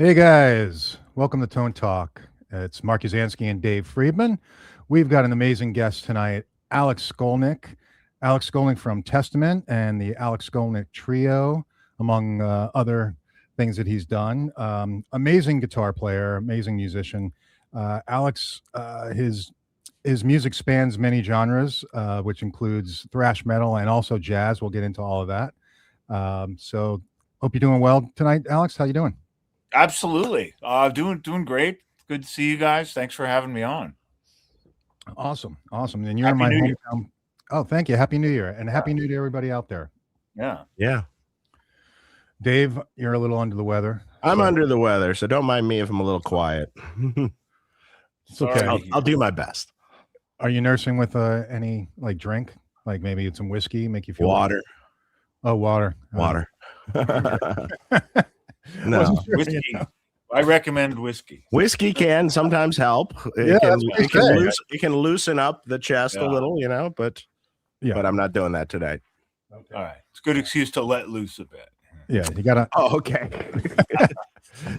Hey guys, welcome to Tone Talk. It's Mark Uzansky and Dave Friedman. We've got an amazing guest tonight, Alex Skolnick. Alex Skolnick from Testament and the Alex Skolnick Trio, among other things that he's done. Amazing guitar player, amazing musician. Alex, his music spans many genres, which includes thrash metal and also jazz. We'll get into all of that. So, hope you're doing well tonight, Alex. How you doing? Absolutely. Doing great. Good to see you guys. Thanks for having me on. Awesome. And you're in my hometown. Oh, thank you. Happy New Year. And Happy New Year to everybody out there. Yeah. Dave, you're a little under the weather. I'm under the weather, so don't mind me if I'm a little quiet. It's okay. I'll do my best. Are you nursing with any like drink? Like maybe it's some whiskey, make you feel water. Oh, water. Water. No. Sure, whiskey. You know. I recommend whiskey. Whiskey can sometimes help. It can loosen up the chest a little, but I'm not doing that today. Okay. All right. It's a good excuse to let loose a bit. Yeah, you gotta okay.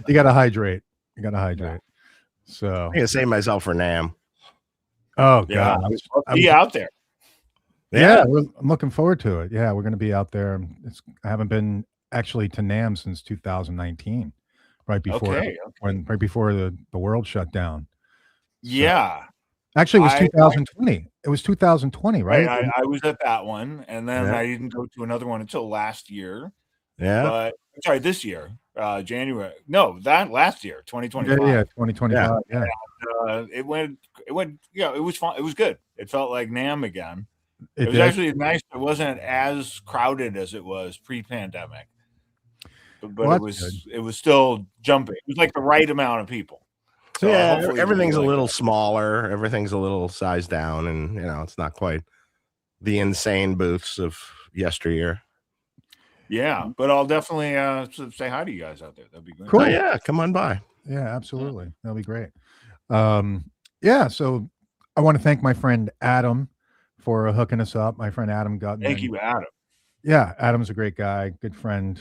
You gotta hydrate. So I'm gonna save myself for NAMM. Oh god. I'll be out there. Yeah, I'm looking forward to it. Yeah, we're gonna be out there. I haven't been actually to NAMM since 2019, right before the world shut down. Yeah. Actually, it was 2020. It was 2020, right? I was at that one, and then I didn't go to another one until last year. Yeah. But sorry, this year, January. No, that last year, 2025. Yeah, 2025. Yeah. It went. Yeah, it was fun. It was good. It felt like NAMM again. It was actually nice. It wasn't as crowded as it was pre-pandemic, but it was still jumping. It was like the right amount of people. So yeah, everything's a little smaller. Everything's a little sized down, and it's not quite the insane booths of yesteryear. Yeah, but I'll definitely say hi to you guys out there. That'd be great. Cool. Oh, yeah, come on by. Yeah, absolutely. That'll be great. So I want to thank my friend Adam for hooking us up. My friend Adam got Thank you, Adam. Yeah, Adam's a great guy, good friend.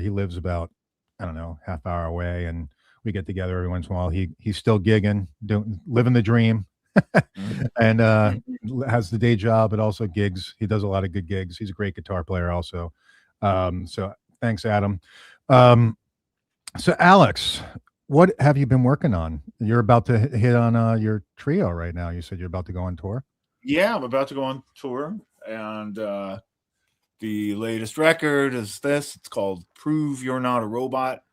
He lives about, I don't know, half hour away, and we get together every once in a while. He's still gigging, living the dream, and has the day job, but also gigs. He does a lot of good gigs. He's a great guitar player also. So thanks, Adam. So Alex, what have you been working on? You're about to hit on your trio right now. You said you're about to go on tour. Yeah, I'm about to go on tour, and the latest record is this. It's called "Prove You're Not a Robot,"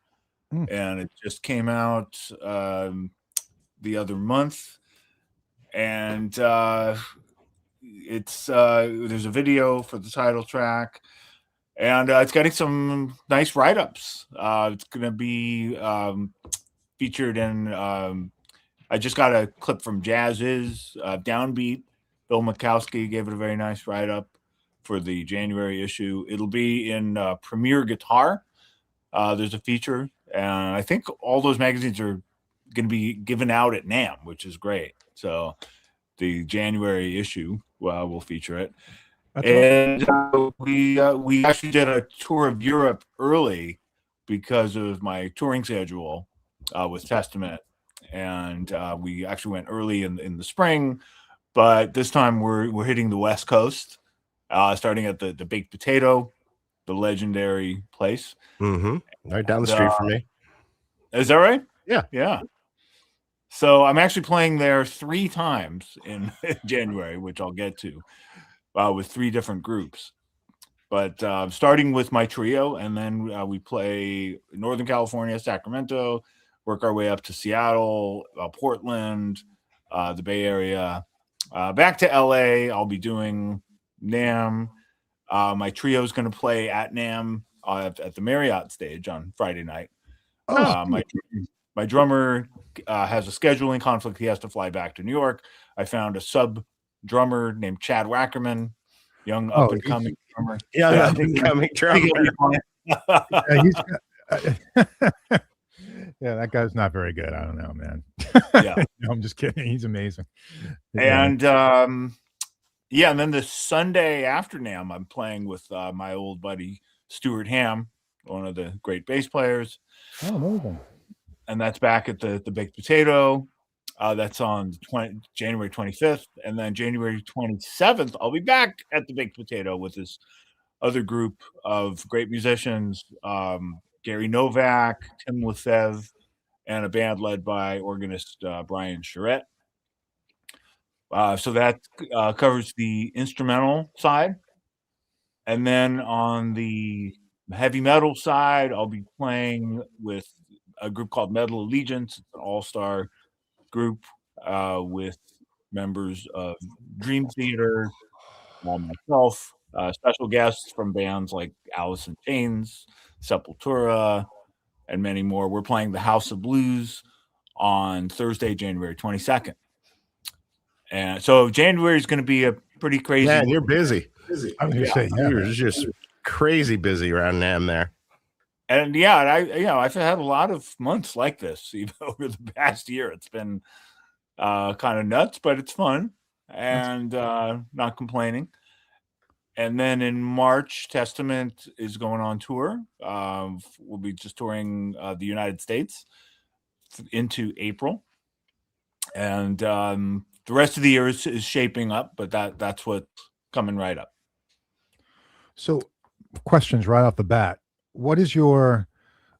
and it just came out the other month. And it's there's a video for the title track, and it's getting some nice write-ups. It's going to be featured in. I just got a clip from Jazz's Downbeat. Bill Makowski gave it a very nice write-up for the January issue. It'll be in Premier Guitar. There's a feature, and I think all those magazines are going to be given out at NAMM, which is great. So the January issue will feature it. That's and we actually did a tour of Europe early because of my touring schedule with Testament, and we actually went early in the spring. But this time we're hitting the West Coast, starting at the Baked Potato, the legendary place. Mm-hmm. Right down the street from me. Is that right? Yeah. So I'm actually playing there 3 times in January, which I'll get to, with 3 different groups. But starting with my trio, and then we play Northern California, Sacramento, work our way up to Seattle, Portland, the Bay Area. Back to LA, I'll be doing NAMM. My trio is going to play at NAMM at the Marriott stage on Friday night. My drummer has a scheduling conflict. He has to fly back to New York. I found a sub drummer named Chad Wackerman, young up and coming drummer. Yeah, up and coming drummer. Yeah, that guy's not very good. I don't know, man. Yeah. No, I'm just kidding. He's amazing. And and then the Sunday after NAMM, I'm playing with my old buddy Stuart Ham, one of the great bass players. Oh, amazing. and that's back at the Baked Potato. That's on January 25th, and then January 27th, I'll be back at the Baked Potato with this other group of great musicians, Gary Novak, Tim Lefebvre, and a band led by organist Brian Charette. So that covers the instrumental side. And then on the heavy metal side, I'll be playing with a group called Metal Allegiance. It's an all-star group with members of Dream Theater, myself, special guests from bands like Alice in Chains, Sepultura, and many more. We're playing the House of Blues on Thursday, January 22nd. And so January is going to be a pretty crazy. Yeah, you're busy. I was going to say, yeah, you're just crazy busy around NAMM there. And yeah, I've had a lot of months like this even over the past year. It's been kind of nuts, but it's fun and not complaining. And then in March, Testament is going on tour. We'll be just touring the United States into April. And the rest of the year is shaping up, but that's what's coming right up. So questions right off the bat. What's your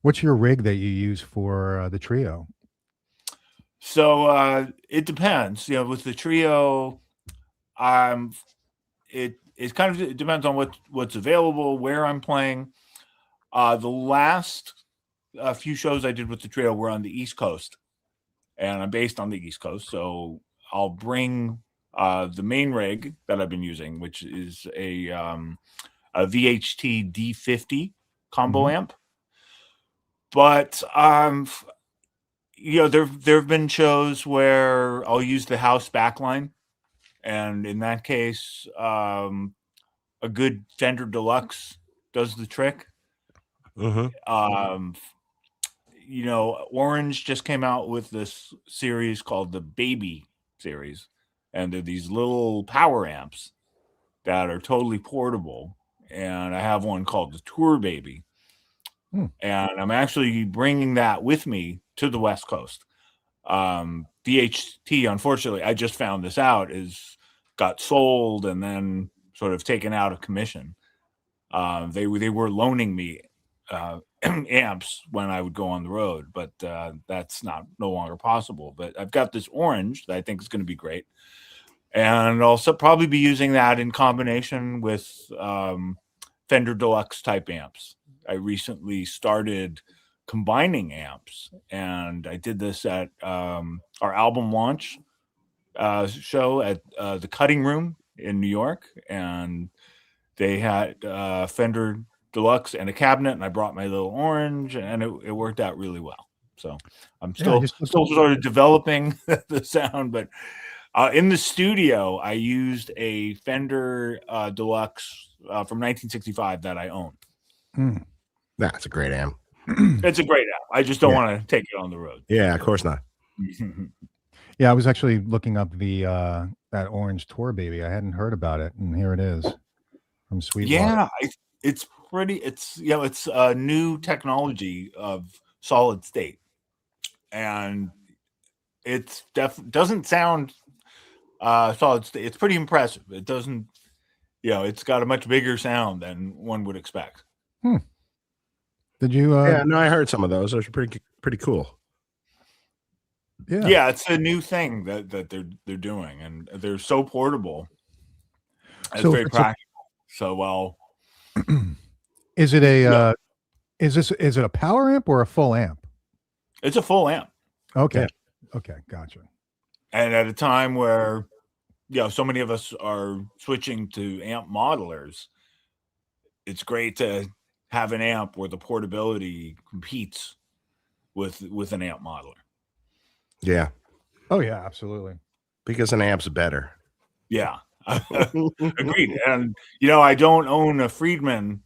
rig that you use for the trio? So it depends. With the trio, it kind of depends on what's available, where I'm playing. The last few shows I did with the trio were on the East Coast, and I'm based on the East Coast, so I'll bring the main rig that I've been using, which is a VHT D50 combo amp. But there have been shows where I'll use the house backline, and in that case, a good Fender Deluxe does the trick. Orange just came out with this series called the Baby series, and they're these little power amps that are totally portable. And I have one called the Tour Baby, and I'm actually bringing that with me to the West Coast. VHT, unfortunately, I just found this out, got sold and then sort of taken out of commission. They were loaning me amps when I would go on the road, but that's no longer possible. But I've got this orange that I think is going to be great, and also probably be using that in combination with Fender Deluxe type amps. I recently started combining amps, and I did this at our album launch show at the Cutting Room in New York, and they had Fender Deluxe and a cabinet, and I brought my little orange, and it worked out really well. So I'm still sort of developing the sound, but in the studio, I used a Fender Deluxe from 1965 that I own. That's a great amp. It's a great app. I just don't want to take it on the road. Yeah, of course not. Yeah, I was actually looking up the that orange Tour Baby. I hadn't heard about it, and here it is from Sweetwater. Yeah, it's pretty. It's it's a new technology of solid state, and it's doesn't sound solid state. It's pretty impressive. It doesn't. It's got a much bigger sound than one would expect. Did you? Yeah, no, I heard some of those. Those are pretty cool. Yeah, it's a new thing that they're doing, and they're so portable. It's very practical. Is it a is it a power amp or a full amp? It's a full amp. Okay. Okay, gotcha. And at a time where so many of us are switching to amp modelers, it's great to have an amp where the portability competes with an amp modeler. Yeah. Oh yeah, absolutely. Because an amp's better. Yeah. Agreed. And I don't own a Friedman.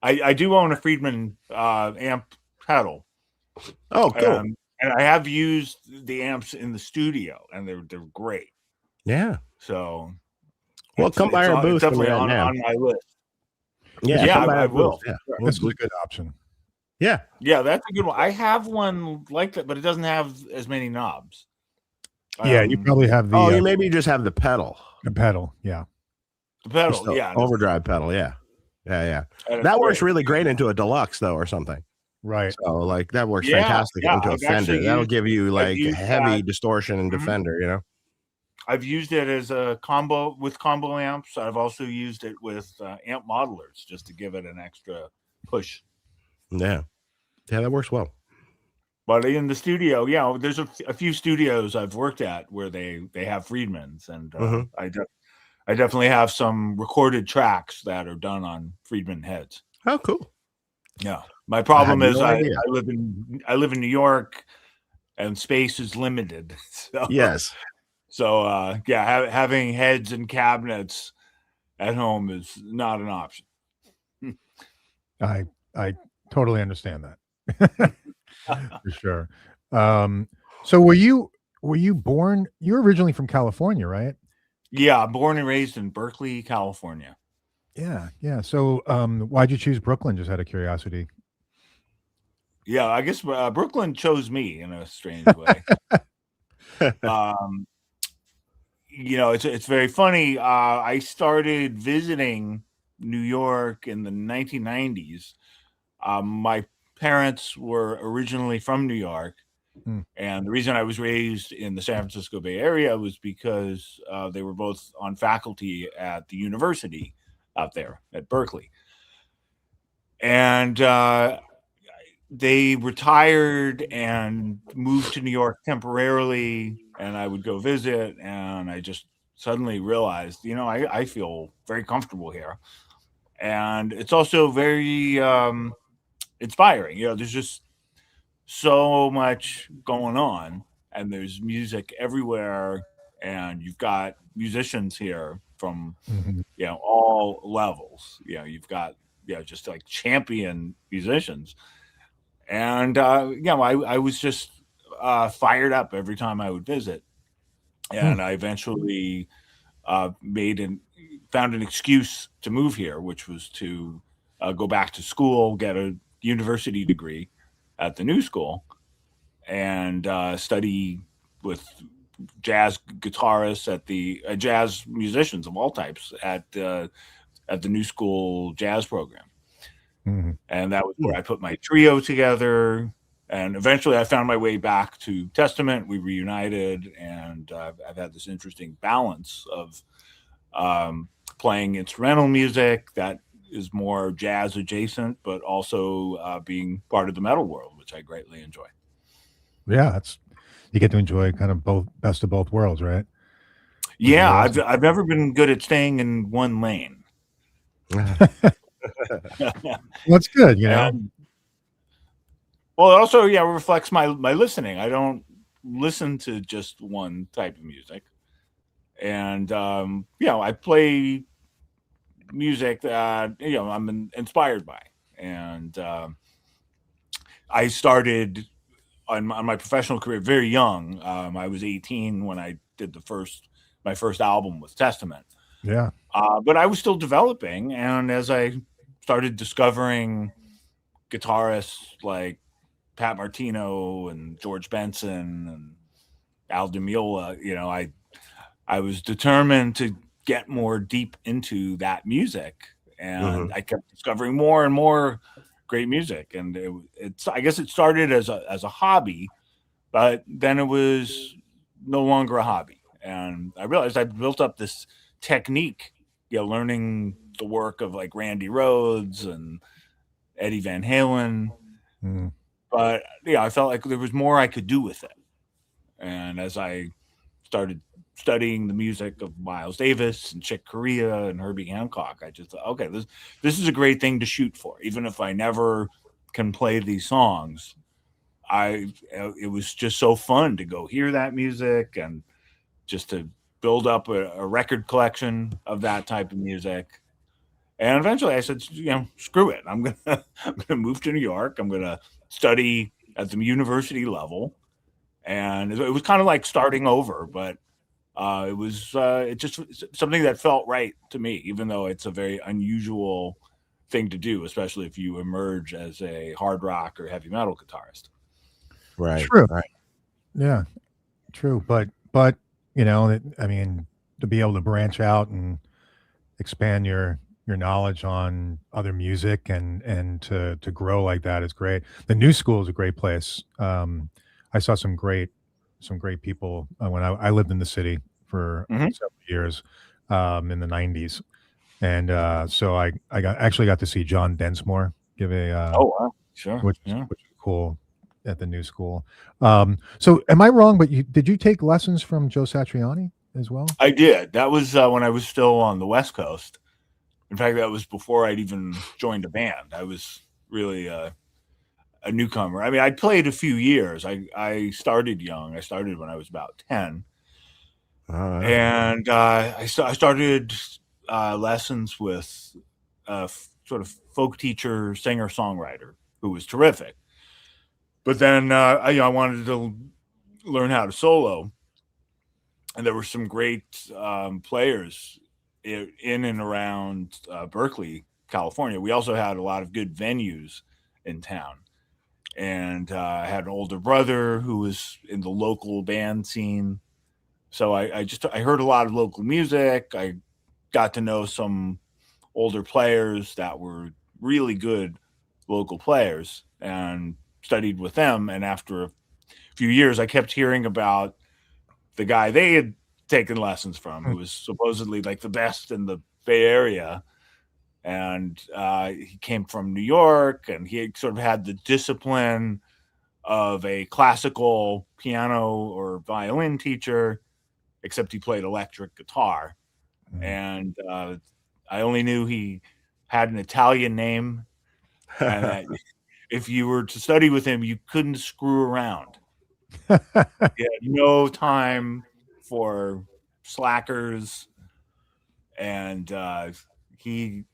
I do own a Friedman amp pedal. Oh, cool. And I have used the amps in the studio, and they're great. Yeah. So, well, come by our booth. It's definitely on my list. Yeah, I will. Yeah. This is a good option. Yeah. Yeah, that's a good one. I have one like that, but it doesn't have as many knobs. Yeah, you probably have the you maybe just have the pedal. the pedal. Yeah. The pedal, Just the yeah. overdrive pedal, yeah. Yeah. And That it's works great. really great into a deluxe though, or something. Right. So like that works Yeah, fantastic yeah, into a I've Fender. actually That'll used- give you I've like used heavy that. distortion into Mhm. Fender, you know? I've used it as a combo with combo amps. I've also used it with amp modelers just to give it an extra push. Yeah. Yeah, that works well. But in the studio, yeah, there's a few studios I've worked at where they have Friedmans, and I definitely have some recorded tracks that are done on Friedman heads. Oh, cool. Yeah, my problem had is no I idea. live in New York, and space is limited. So, Yes. So yeah, having heads and cabinets at home is not an option. I totally understand that. For sure. So were you born, you're originally from California, right? Yeah, born and raised in Berkeley, California. Yeah, yeah. So why'd you choose Brooklyn, just out of curiosity? Yeah, I guess Brooklyn chose me in a strange way. It's very funny. I started visiting New York in the 1990s. My parents were originally from New York, and the reason I was raised in the San Francisco Bay Area was because they were both on faculty at the university out there at Berkeley. And they retired and moved to New York temporarily, and I would go visit, and I just suddenly realized, I feel very comfortable here. And it's also very inspiring. There's just so much going on, and there's music everywhere, and you've got musicians here from all levels. You've got just like champion musicians, and I was just fired up every time I would visit, and I eventually found an excuse to move here, which was to go back to school, get a university degree at the new school, and study with jazz guitarists at the jazz musicians of all types at the new school jazz program. And that was where I put my trio together. And eventually I found my way back to Testament. We reunited, and I've had this interesting balance of playing instrumental music that is more jazz adjacent, but also being part of the metal world, which I greatly enjoy. Yeah, you get to enjoy kind of both, best of both worlds, right? Yeah, I've never been good at staying in one lane. That's good, Well, it also, reflects my listening. I don't listen to just one type of music, and I play music that I'm inspired by, and I started on my professional career very young. I was 18 when I did my first album with Testament. Yeah. But I was still developing, and as I started discovering guitarists like Pat Martino and George Benson and Al Di Meola, I was determined to get more deep into that music, and I kept discovering more and more great music. And I guess it started as a hobby, but then it was no longer a hobby, and I realized I built up this technique, learning the work of like Randy Rhoads and Eddie Van Halen. But I felt like there was more I could do with it. And as I started studying the music of Miles Davis and Chick Corea and Herbie Hancock, I just thought, okay, this is a great thing to shoot for. Even if I never can play these songs, it was just so fun to go hear that music and just to build up a record collection of that type of music. And eventually I said, screw it. I'm gonna move to New York. I'm gonna study at the university level. And it was kind of like starting over, but it was just something that felt right to me, even though it's a very unusual thing to do, especially if you emerge as a hard rock or heavy metal guitarist. Right. True. Right. Yeah, true. But I mean, to be able to branch out and expand your knowledge on other music and to grow like that is great. The new school is a great place. I saw some great people when I lived in the city for Mm-hmm. several years in the '90s, and so I got to see John Densmore give a Oh, wow. Sure. which Yeah. which was cool at the new school. So am I wrong? But did you take lessons from Joe Satriani as well? I did. That was when I was still on the West Coast. In fact, that was before I'd even joined a band. I was really a newcomer. I mean, I played a few years. I started young. I started when I was about 10. And I started lessons with a sort of folk teacher, singer, songwriter who was terrific. But then I wanted to learn how to solo, and there were some great players in and around Berkeley, California. We also had a lot of good venues in town, and I had an older brother who was in the local band scene. So I heard a lot of local music. I got to know some older players that were really good local players and studied with them. And after a few years, I kept hearing about the guy they had taken lessons from, who was supposedly like the best in the Bay Area. And he came from New York, and he sort of had the discipline of a classical piano or violin teacher, except he played electric guitar. And I only knew he had an Italian name, and that if you were to study with him, you couldn't screw around. He had no time for slackers, and he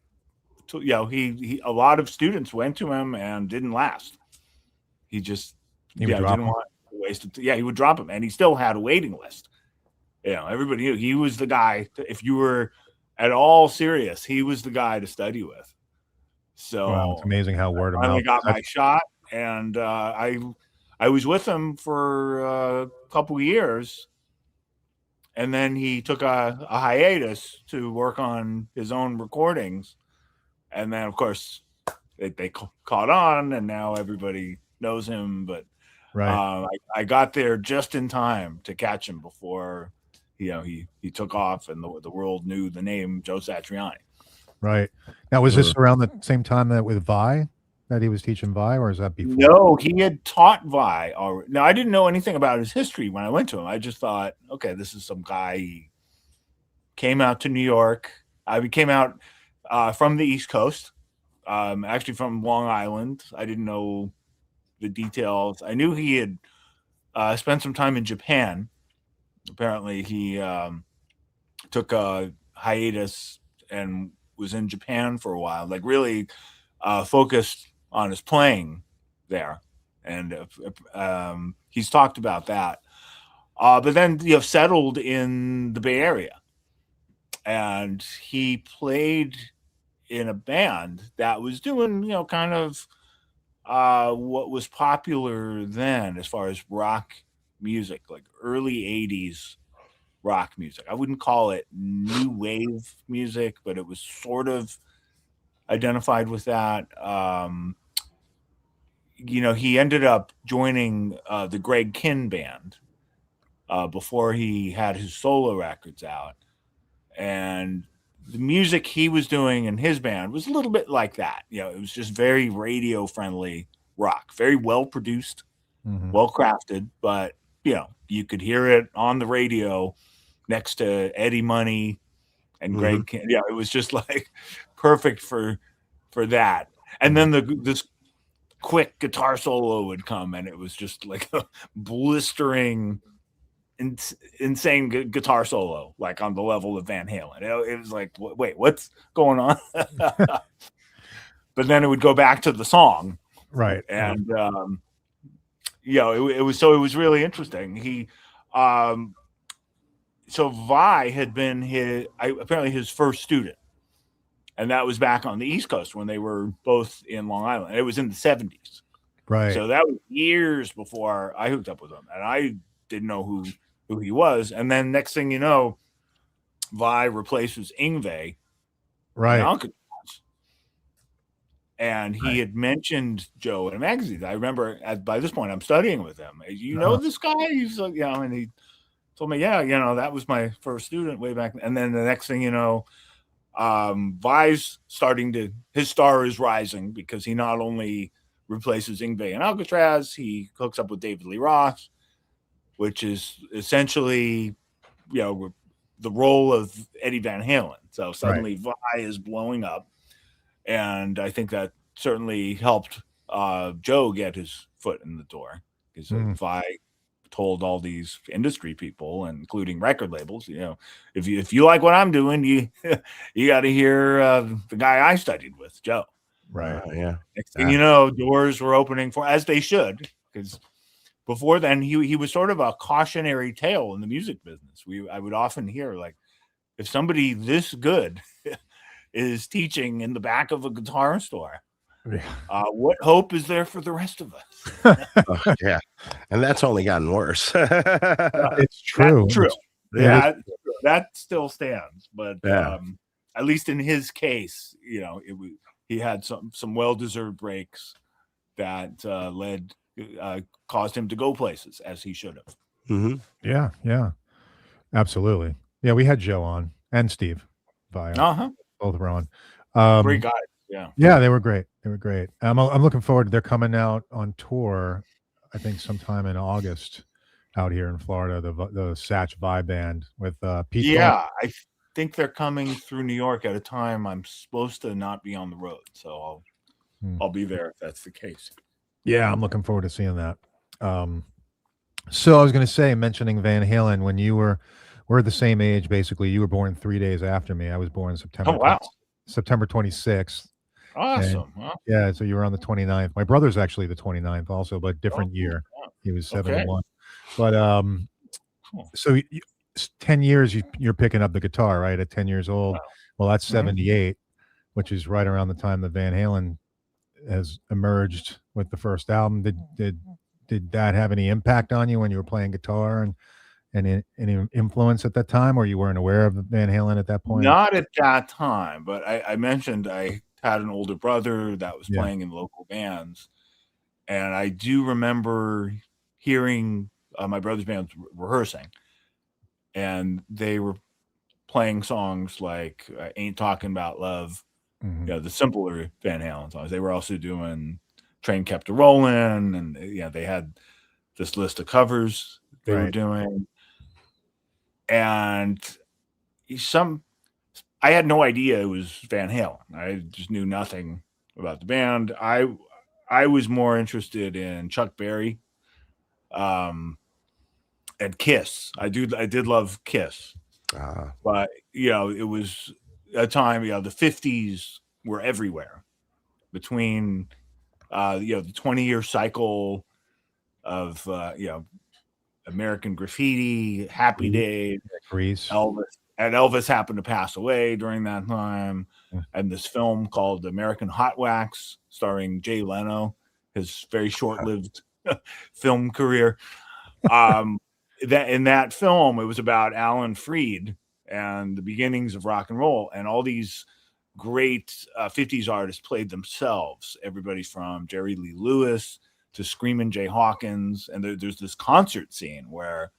a lot of students went to him and didn't last. He just didn't want to waste it. Yeah, he would drop him, and he still had a waiting list. Everybody knew he was the guy. If you were at all serious, he was the guy to study with. So wow, it's amazing how word of mouth. I finally got my shot, and I was with him for a couple of years, and then he took a hiatus to work on his own recordings, and then of course they caught on, and now everybody knows him. But I got there just in time to catch him before he took off, and the world knew the name Joe Satriani. Right. Now, was this around the same time that with Vi, that he was teaching Vi, or is that before? No, he had taught Vi already. Now, I didn't know anything about his history when I went to him. I just thought, okay, this is some guy. He came out to New York. He came out from the East Coast, actually from Long Island. I didn't know the details. I knew he had spent some time in Japan. Apparently, he took a hiatus and was in Japan for a while, like really focused on his playing there. And he's talked about that. But then settled in the Bay Area. And he played in a band that was doing, kind of what was popular then as far as rock music, like early 80s rock music. I wouldn't call it new wave music, but it was sort of identified with that. He ended up joining the Greg Kihn band before he had his solo records out. And the music he was doing in his band was a little bit like that. It was just very radio friendly rock, very well produced, well crafted, but you could hear it on the radio next to Eddie Money and Greg Kihn. Yeah, it was just like perfect for that. And then this quick guitar solo would come, and it was just like a blistering, insane guitar solo, like on the level of Van Halen. It was like, wait, what's going on? But then it would go back to the song, right? And it was really interesting. He so Vi had been apparently his first student, And that was back on the East Coast when they were both in Long Island. It was in the 70s. Right. So that was years before I hooked up with him. And I didn't know who he was. And then next thing you know, Vi replaces Yngwie Right. in Alcatraz. And he had mentioned Joe in a magazine. I remember by this point I'm studying with him. You know this guy? He's like, and he told me, that was my first student way back. And then the next thing you know, Vi's his star is rising because he not only replaces Yngwie in Alcatraz, he hooks up with David Lee Roth, which is essentially, the role of Eddie Van Halen. So suddenly Vi is blowing up. And I think that certainly helped Joe get his foot in the door because Vi told all these industry people, including record labels, if you like what I'm doing, you got to hear the guy I studied with, Joe. Right. Next thing you know, doors were opening as they should, because before then he was sort of a cautionary tale in the music business. I would often hear, like, if somebody this good is teaching in the back of a guitar store, what hope is there for the rest of us? Yeah, and that's only gotten worse. It's true. That's true. That still stands, but at least in his case, he had some well-deserved breaks that caused him to go places as he should have. Mm-hmm. Yeah, absolutely. Yeah, we had Joe on and Steve via both were on. Great guys. Yeah, they were great. I'm looking forward. They're coming out on tour, I think sometime in August, out here in Florida. The Satch Vi band with Pete. Yeah, I think they're coming through New York at a time I'm supposed to not be on the road, so I'll be there if that's the case. Yeah, I'm looking forward to seeing that. So I was going to say, mentioning Van Halen, when we're the same age basically. You were born 3 days after me. I was born September 26th. Awesome. Yeah, so you were on the 29th. My brother's actually the 29th also, but different year. He was 71. But so 10 years you're picking up the guitar, right? At 10 years old. Wow. Well, that's 78, which is right around the time that Van Halen has emerged with the first album. Did that have any impact on you when you were playing guitar and any influence at that time, or you weren't aware of Van Halen at that point? Not at that time, but I mentioned I had an older brother that was playing in local bands, and I do remember hearing my brother's band rehearsing, and they were playing songs like "Ain't Talking About Love," the simpler Van Halen songs. They were also doing "Train Kept a Rollin'," and they had this list of covers they were doing, and I had no idea it was Van Halen. I just knew nothing about the band. I was more interested in Chuck Berry, and Kiss. I did love Kiss, but it was a time. The 50s were everywhere. Between the 20-year cycle of American Graffiti, Happy Days, Elvis. And Elvis happened to pass away during that time. And this film called American Hot Wax, starring Jay Leno, his very short-lived film career. In that film, it was about Alan Freed and the beginnings of rock and roll. And all these great 50s artists played themselves. Everybody from Jerry Lee Lewis to Screamin' Jay Hawkins. And there's this concert scene where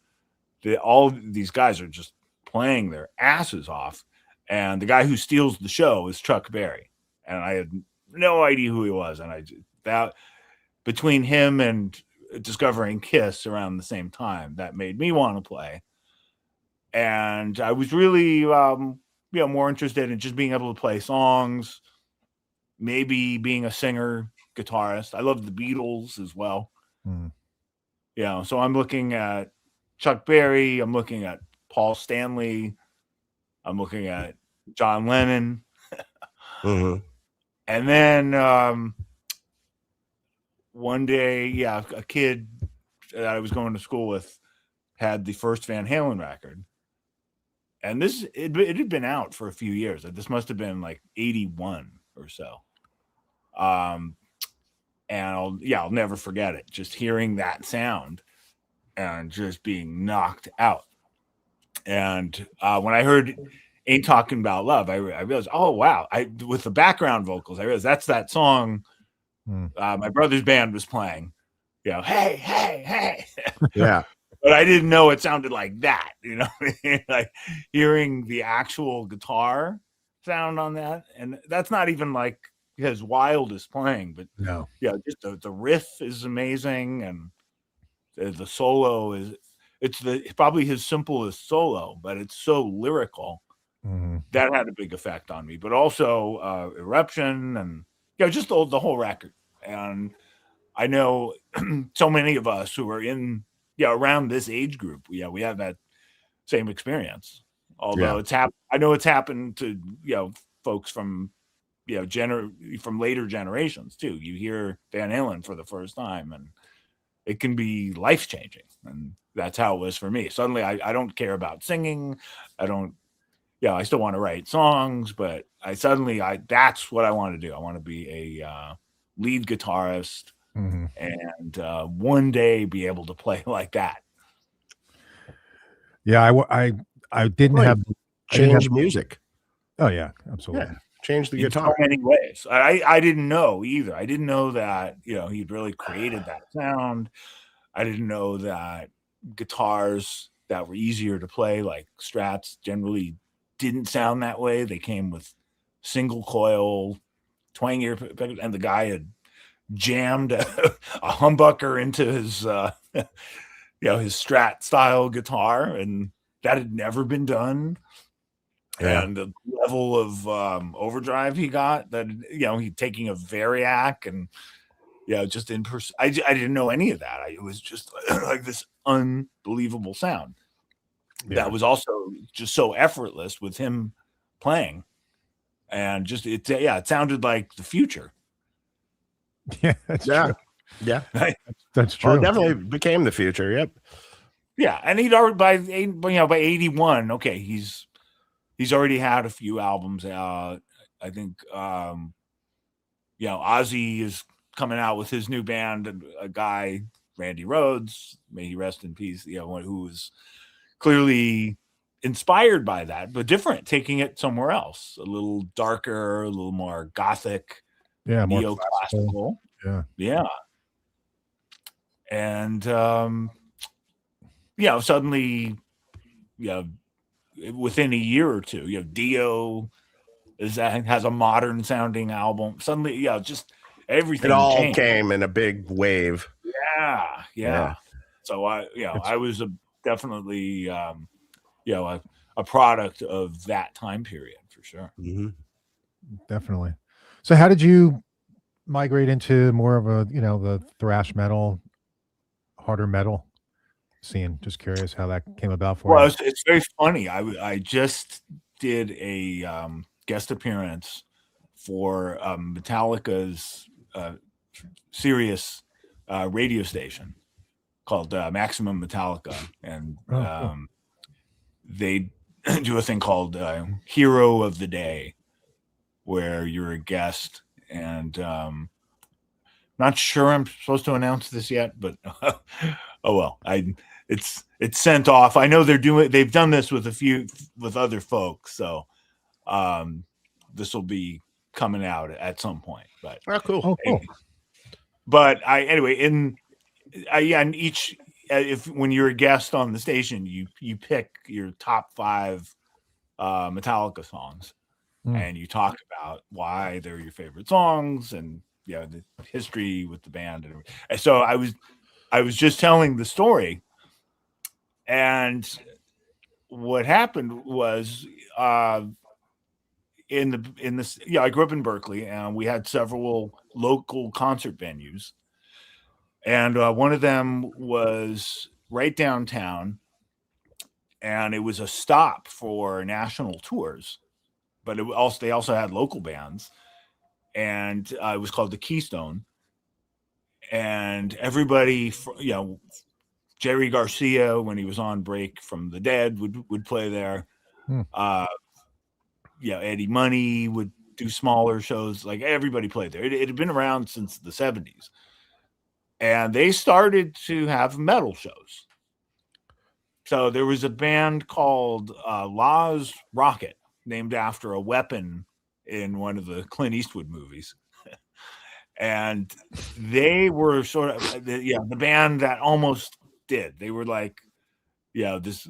all these guys are just playing their asses off, and the guy who steals the show is Chuck Berry, and I had no idea who he was, and that between him and discovering Kiss around the same time, that made me want to play, and I was really more interested in just being able to play songs, maybe being a singer, guitarist. I love the Beatles as well. So I'm looking at Chuck Berry, I'm looking at Paul Stanley, I'm looking at John Lennon. And then one day, a kid that I was going to school with had the first Van Halen record. And it had been out for a few years. This must have been like 81 or so. And I'll never forget it. Just hearing that sound and just being knocked out. And when I heard "Ain't Talking About Love," I realized, oh wow! With the background vocals, I realized that's that song my brother's band was playing. Hey, hey, hey. Yeah. But I didn't know it sounded like that. Like hearing the actual guitar sound on that, and that's not even like his wildest playing, but no, just the riff is amazing, and the solo it's probably his simplest solo, but it's so lyrical. That had a big effect on me. But also Eruption, and just the whole record. And I know so many of us who are in around this age group, we have that same experience. Although I know it's happened to folks from from later generations too. You hear Van Halen for the first time, and it can be life changing. And that's how it was for me. Suddenly, I don't care about singing. I don't. I still want to write songs, but that's what I want to do. I want to be a lead guitarist, and one day be able to play like that. Yeah, I didn't have change music. Oh yeah, absolutely. Yeah. Change the guitar in so many ways. I didn't know either. I didn't know that he'd really created that sound. I didn't know that guitars that were easier to play, like Strats, generally didn't sound that way. They came with single coil, twangier, and the guy had jammed a humbucker into his his Strat style guitar, and that had never been done. Yeah. And the level of overdrive he got, that he taking a Variac, and just in person, I didn't know any of that. It was just like this unbelievable sound that was also just so effortless with him playing, and just it sounded like the future. Yeah, that's true. Yeah, that's true. It definitely became the future. Yep. Yeah, and he'd already by 81. Okay, he's already had a few albums out. I think Ozzy is coming out with his new band. A guy, Randy Rhoads, may he rest in peace. Who was clearly inspired by that, but different, taking it somewhere else, a little darker, a little more gothic, more neoclassical. Yeah. And suddenly, within a year or two, Dio has a modern sounding album. Suddenly, just everything. It all changed. Came in a big wave. Yeah. So I was definitely a product of that time period for sure. Definitely. So how did you migrate into more of a the thrash metal, harder metal scene? Just curious how that came about for you. It's very funny. I just did a guest appearance for Metallica's Sirius radio station called Maximum Metallica, and cool. they do a thing called Hero of the Day, where you're a guest, and not sure I'm supposed to announce this yet, but oh well, it's sent off. I know they've done this with other folks, so this will be coming out at some point. But cool. But in each when you're a guest on the station, you pick your top 5 Metallica songs, and you talk about why they're your favorite songs, and the history with the band. And so I was just telling the story, and what happened was in this I grew up in Berkeley, and we had several local concert venues, and one of them was right downtown, and it was a stop for national tours, but they also had local bands, and it was called the Keystone, and everybody, Jerry Garcia, when he was on break from the Dead, would play there. Hmm. Eddie Money would do smaller shows. Like everybody played there. It had been around since the 70s. And they started to have metal shows. So there was a band called Law's Rocket, named after a weapon in one of the Clint Eastwood movies. And they were sort of the band that almost did. They were like, this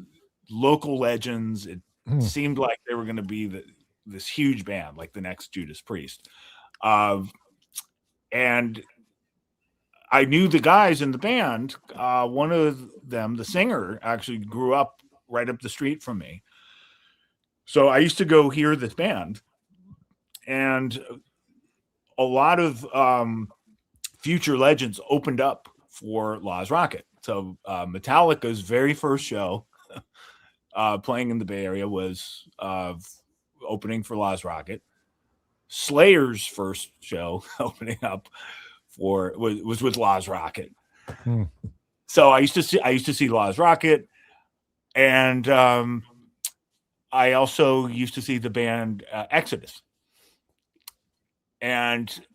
local legends. It seemed like they were going to be this huge band, like the next Judas Priest. And I knew the guys in the band. One of them, the singer, actually grew up right up the street from me. So I used to go hear this band, and a lot of future legends opened up for Law's Rocket. So Metallica's very first show playing in the Bay Area was opening for Law's Rocket. Slayer's first show opening up was with Law's Rocket. So I used to see Law's Rocket, and I also used to see the band Exodus. And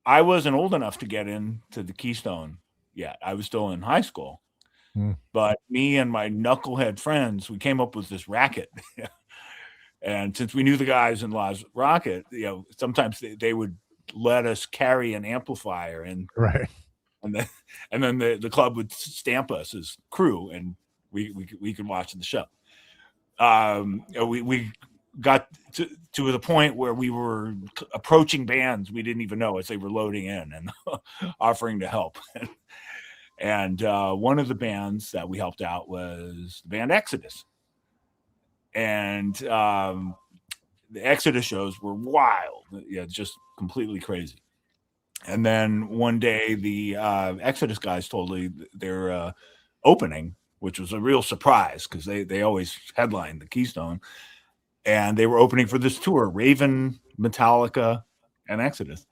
I wasn't old enough to get into the Keystone yet. I was still in high school. But me and my knucklehead friends, we came up with this racket. And since we knew the guys in Law's Rocket, sometimes they would let us carry an amplifier, and right, and then the club would stamp us as crew, and we could watch the show. We got to the point where we were approaching bands we didn't even know as they were loading in and offering to help. And one of the bands that we helped out was the band Exodus. And the Exodus shows were wild. Just completely crazy. And then one day the Exodus guys told me they're opening, which was a real surprise because they always headlined the Keystone. And they were opening for this tour, Raven, Metallica, and Exodus.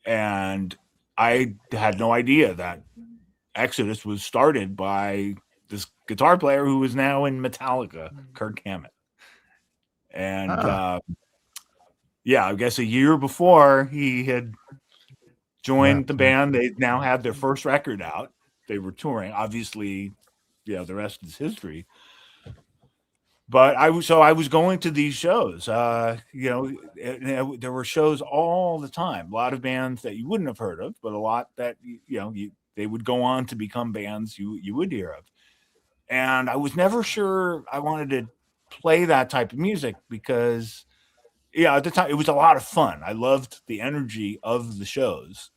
And I had no idea that Exodus was started by this guitar player who is now in Metallica, Kirk Hammett. And I guess a year before he had joined the band, they now had their first record out. They were touring. Obviously, the rest is history. But I was going to these shows. There were shows all the time. A lot of bands that you wouldn't have heard of, but a lot that they would go on to become bands you would hear of. And I was never sure I wanted to play that type of music because, at the time it was a lot of fun. I loved the energy of the shows.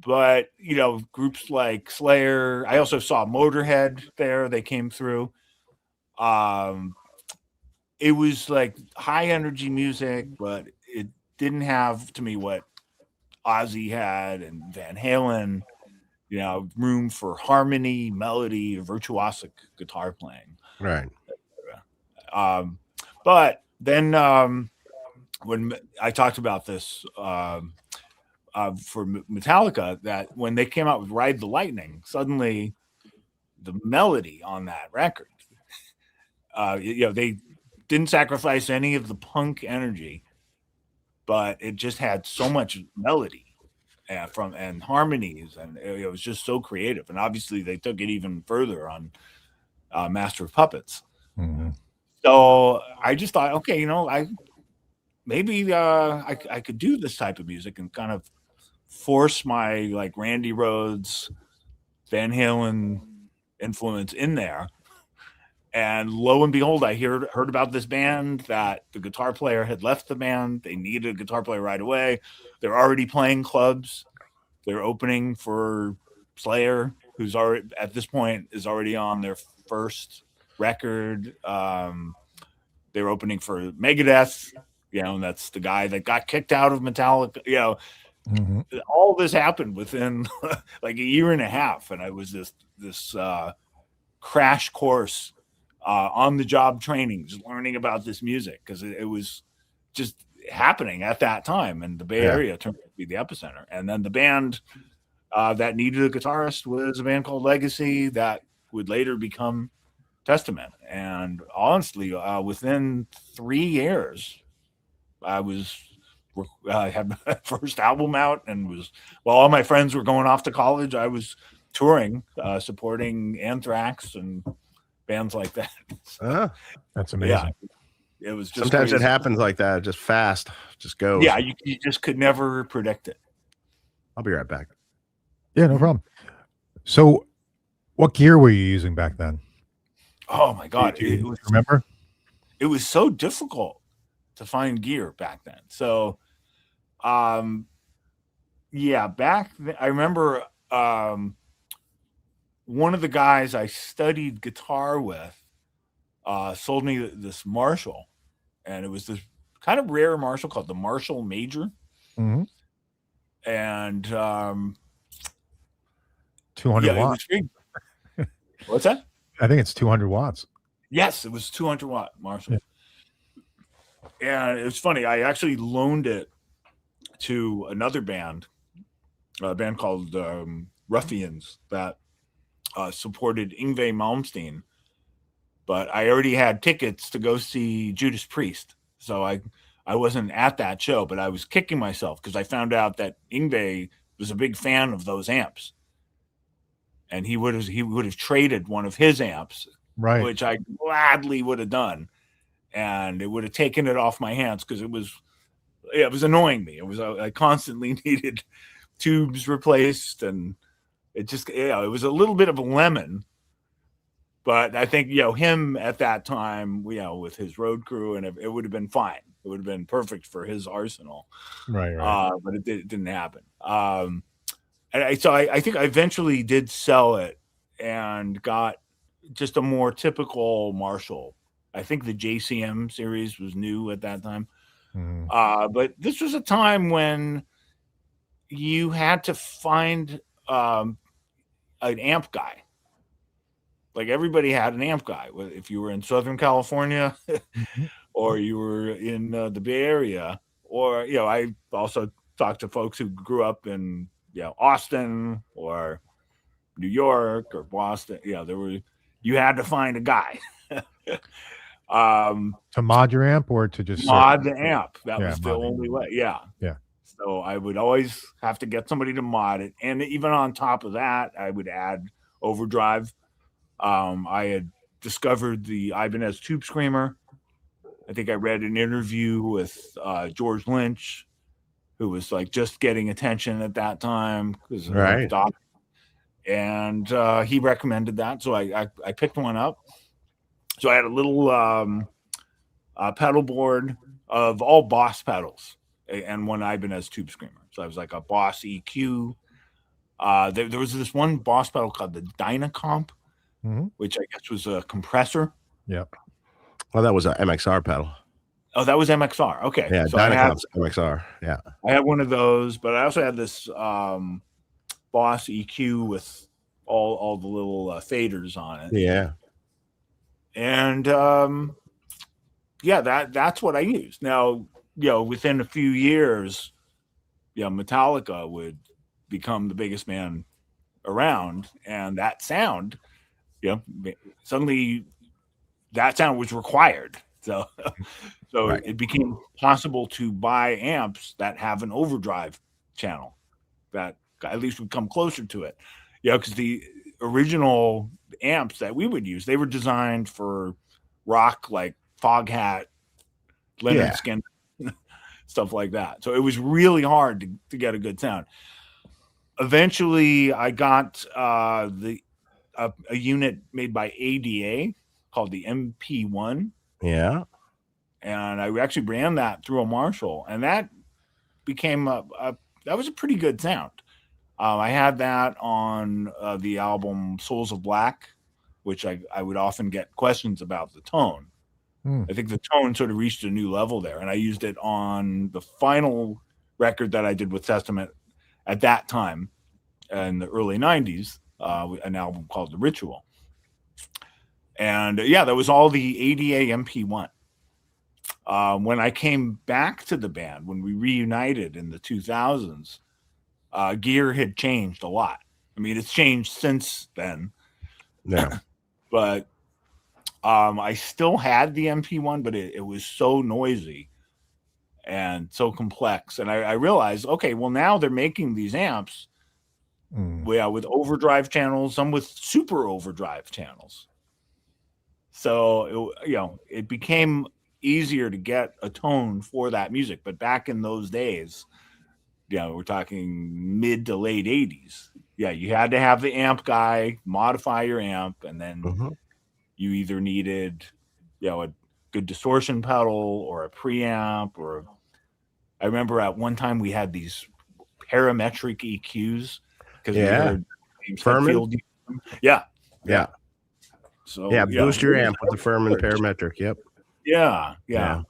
But groups like Slayer. I also saw Motorhead there. They came through. It was like high energy music, but it didn't have to me what Ozzy had and Van Halen, room for harmony, melody, virtuosic guitar playing. Right. But then when I talked about this for Metallica, that when they came out with Ride the Lightning, suddenly the melody on that record, they didn't sacrifice any of the punk energy, but it just had so much melody and harmonies, and it was just so creative. And obviously they took it even further on Master of Puppets. So I just thought, okay, I could do this type of music and kind of force my like Randy Rhoads, Van Halen influence in there. And lo and behold, I heard about this band that the guitar player had left the band. They needed a guitar player right away. They're already playing clubs. They're opening for Slayer, who's already at this point is already on their first record. They're opening for Megadeth, and that's the guy that got kicked out of Metallica. All this happened within like a year and a half, and I was this crash course. On the job training, just learning about this music because it was just happening at that time, and the Bay Area turned out to be the epicenter. And then the band that needed a guitarist was a band called Legacy that would later become Testament. And honestly, within 3 years, I had my first album out, and while all my friends were going off to college, I was touring, supporting Anthrax and bands like that. So, that's amazing. Yeah, it was just sometimes crazy. it happens like that, just fast, just goes. Yeah, you just could never predict it. I'll be right back. Yeah, no problem. So, what gear were you using back then? Oh my God, Do you remember? It was so difficult to find gear back then. So, yeah, back then, I remember one of the guys I studied guitar with sold me this Marshall, and it was this kind of rare Marshall called the Marshall Major. Mm-hmm. And 200 watts. What's that? I think it's 200 watts. Yes, it was 200 watt Marshall. Yeah. And it was funny. I actually loaned it to another band, a band called Ruffians, that supported Yngwie Malmsteen. But I already had tickets to go see Judas Priest, so I wasn't at that show. But I was kicking myself because I found out that Yngwie was a big fan of those amps, and he would have traded one of his amps, right? Which I gladly would have done, and it would have taken it off my hands because it was annoying me. I constantly needed tubes replaced, and it was a little bit of a lemon. But I think, him at that time, with his road crew, and it would have been fine. It would have been perfect for his arsenal. Right. But it didn't happen. And I think I eventually did sell it and got just a more typical Marshall. I think the JCM series was new at that time. Mm-hmm. But this was a time when you had to find an amp guy. Like, everybody had an amp guy. If you were in Southern California or you were in the Bay Area, or, I also talked to folks who grew up in, Austin or New York or Boston. You had to find a guy. To mod your amp or to just mod the amp. That was the only way. Yeah. Yeah. So I would always have to get somebody to mod it. And even on top of that, I would add overdrive. I had discovered the Ibanez Tube Screamer. I think I read an interview with George Lynch, who was like just getting attention at that time because right. And he recommended that, so I picked one up. So I had a little pedal board of all Boss pedals and one Ibanez Tube Screamer. So I was like a Boss EQ. There was this one Boss pedal called the Dynacomp, which I guess was a compressor. Yep. Well, that was an MXR pedal. Oh, that was MXR. Okay. Yeah, so Dynacomp's MXR. Yeah. I had one of those, but I also had this Boss EQ with all the little faders on it. Yeah. And that's what I used. Now, within a few years, Metallica would become the biggest band around, and that sound, suddenly that sound was required. So right. It became possible to buy amps that have an overdrive channel that at least would come closer to it. Because the original amps that we would use, they were designed for rock, like Foghat, Leonard Skinner, stuff like that. So it was really hard to get a good sound. Eventually, I got a unit made by ADA called the MP1. Yeah. And I actually ran that through a Marshall, and that became that was a pretty good sound. I had that on the album Souls of Black, which I would often get questions about the tone. I think the tone sort of reached a new level there, and I used it on the final record that I did with Testament at that time in the early 90s, an album called The Ritual. And that was all the ADA MP1. When I came back to the band, when we reunited in the 2000s, gear had changed a lot. I mean, it's changed since then. Yeah. But I still had the MP1, but it was so noisy and so complex. And I realized, okay, well, now they're making these amps with overdrive channels, some with super overdrive channels. So, it became easier to get a tone for that music. But back in those days, we're talking mid to late 80s. Yeah, you had to have the amp guy modify your amp, and then you either needed, a good distortion pedal or a preamp. Or I remember at one time we had these parametric EQs because we heard Thomann. Yeah. So boost your amp with the Thomann parametric. Yep. Yeah.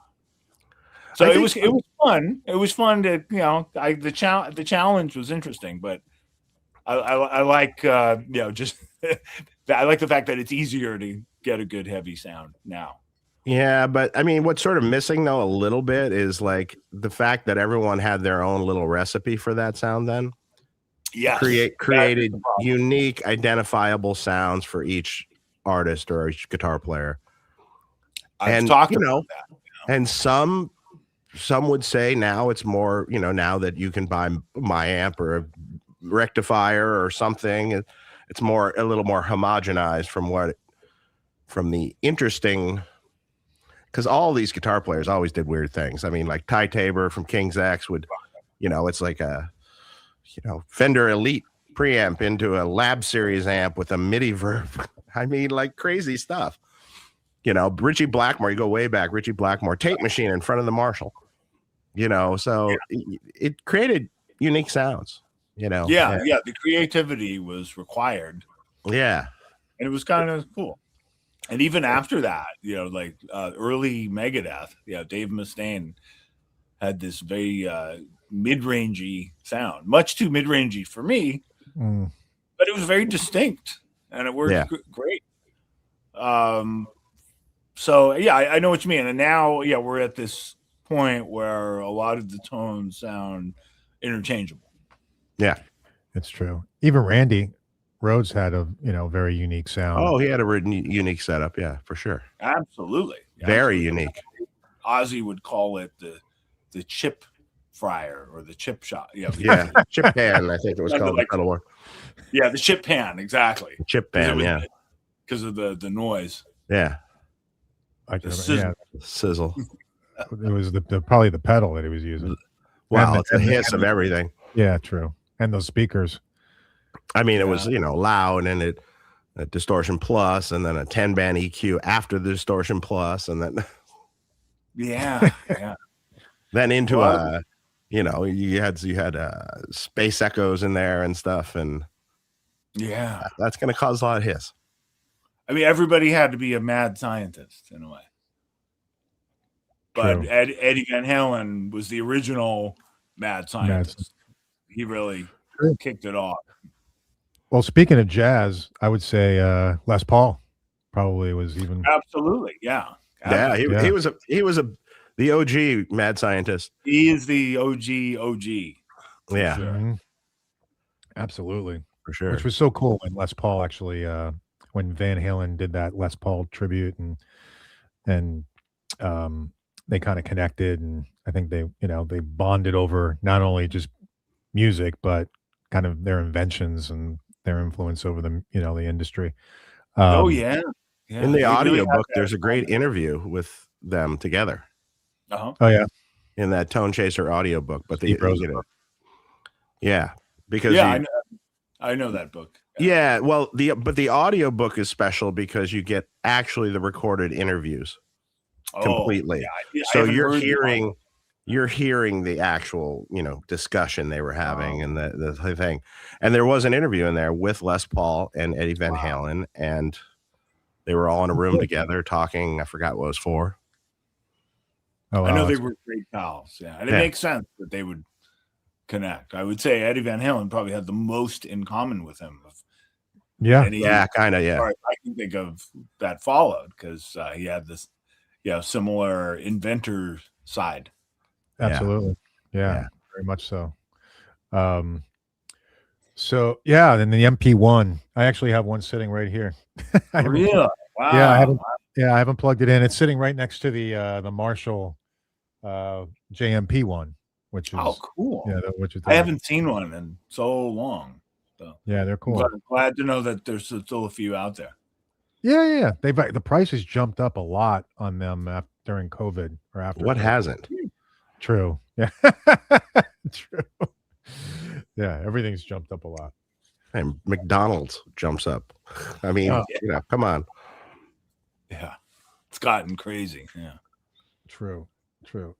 So it was fun. It was fun to the challenge was interesting, but I like just I like the fact that it's easier to get a good heavy sound now. Yeah, but I mean, what's sort of missing though a little bit is like the fact that everyone had their own little recipe for that sound. Then, created unique, identifiable sounds for each artist or each guitar player. I've talked about that. And some would say now it's more, now that you can buy my amp or a rectifier or something, it's a little more homogenized from the interesting, because all these guitar players always did weird things. I mean, like Ty Tabor from King's X would, it's like a, Fender Elite preamp into a Lab Series amp with a MIDI verb. I mean, like crazy stuff. Richie Blackmore, you go way back, Richie Blackmore, tape machine in front of the Marshall. So it created unique sounds, the creativity was required. Yeah. And it was kind of cool. And even after that, like early Megadeth, Dave Mustaine had this very mid-rangey sound, much too mid-rangey for me, but it was very distinct and it worked great. So I know what you mean. And now, we're at this point where a lot of the tones sound interchangeable. Yeah, it's true. Even Randy Rhoads had a very unique sound. Oh, he had a unique setup. Yeah, for sure. Absolutely. Very unique. Ozzy would call it the chip fryer or the chip shot. Yeah, chip pan. I think it was called. Yeah, the chip pan. Exactly. Chip pan. Because of the noise. Yeah. Sizzle. It was probably the pedal that he was using. Wow, it's a hiss of everything. Yeah, true. And those speakers. I mean, it was loud, and a distortion plus, and then a 10-band EQ after the distortion plus, and then then into you had space echoes in there and stuff, and that's going to cause a lot of hiss. I mean, everybody had to be a mad scientist in a way. But Eddie Van Halen was the original mad scientist. He really kicked it off. Well, speaking of jazz, I would say Les Paul probably was even. Absolutely, yeah. He was the OG mad scientist. He is the OG. Yeah. Sure. Mm-hmm. Absolutely. For sure. Which was so cool when Les Paul actually when Van Halen did that Les Paul tribute and they kind of connected, and I think they bonded over not only just music but kind of their inventions and their influence over the the industry. In the audio book, there's a great interview with them together. Oh yeah, in that Tone Chaser audio book, but because I know that book. Yeah, well, the audio book is special because you get actually the recorded interviews completely. So you're hearing the actual discussion they were having and the thing. And there was an interview in there with Les Paul and Eddie Van Halen, and they were all in a room together talking. I forgot what it was for. I know they were great pals. Yeah, and it makes sense that they would connect. I would say Eddie Van Halen probably had the most in common with him. Kind of. I can think of that followed because he had this, similar inventor side. Absolutely, yeah, very much so. So then the MP1, I actually have one sitting right here. Really? Wow. Yeah, Yeah, I haven't plugged it in. It's sitting right next to the Marshall JMP one, which Oh, is cool. which is I haven't seen one in so long. So yeah, they're I'm cool. glad to know that there's still a few out there. Yeah. The prices jumped up a lot on them during COVID or after What COVID. hasn't? True. Yeah. True. Yeah, everything's jumped up a lot. And McDonald's jumps up. I mean, Oh, come on. Yeah. It's gotten crazy. Yeah. true.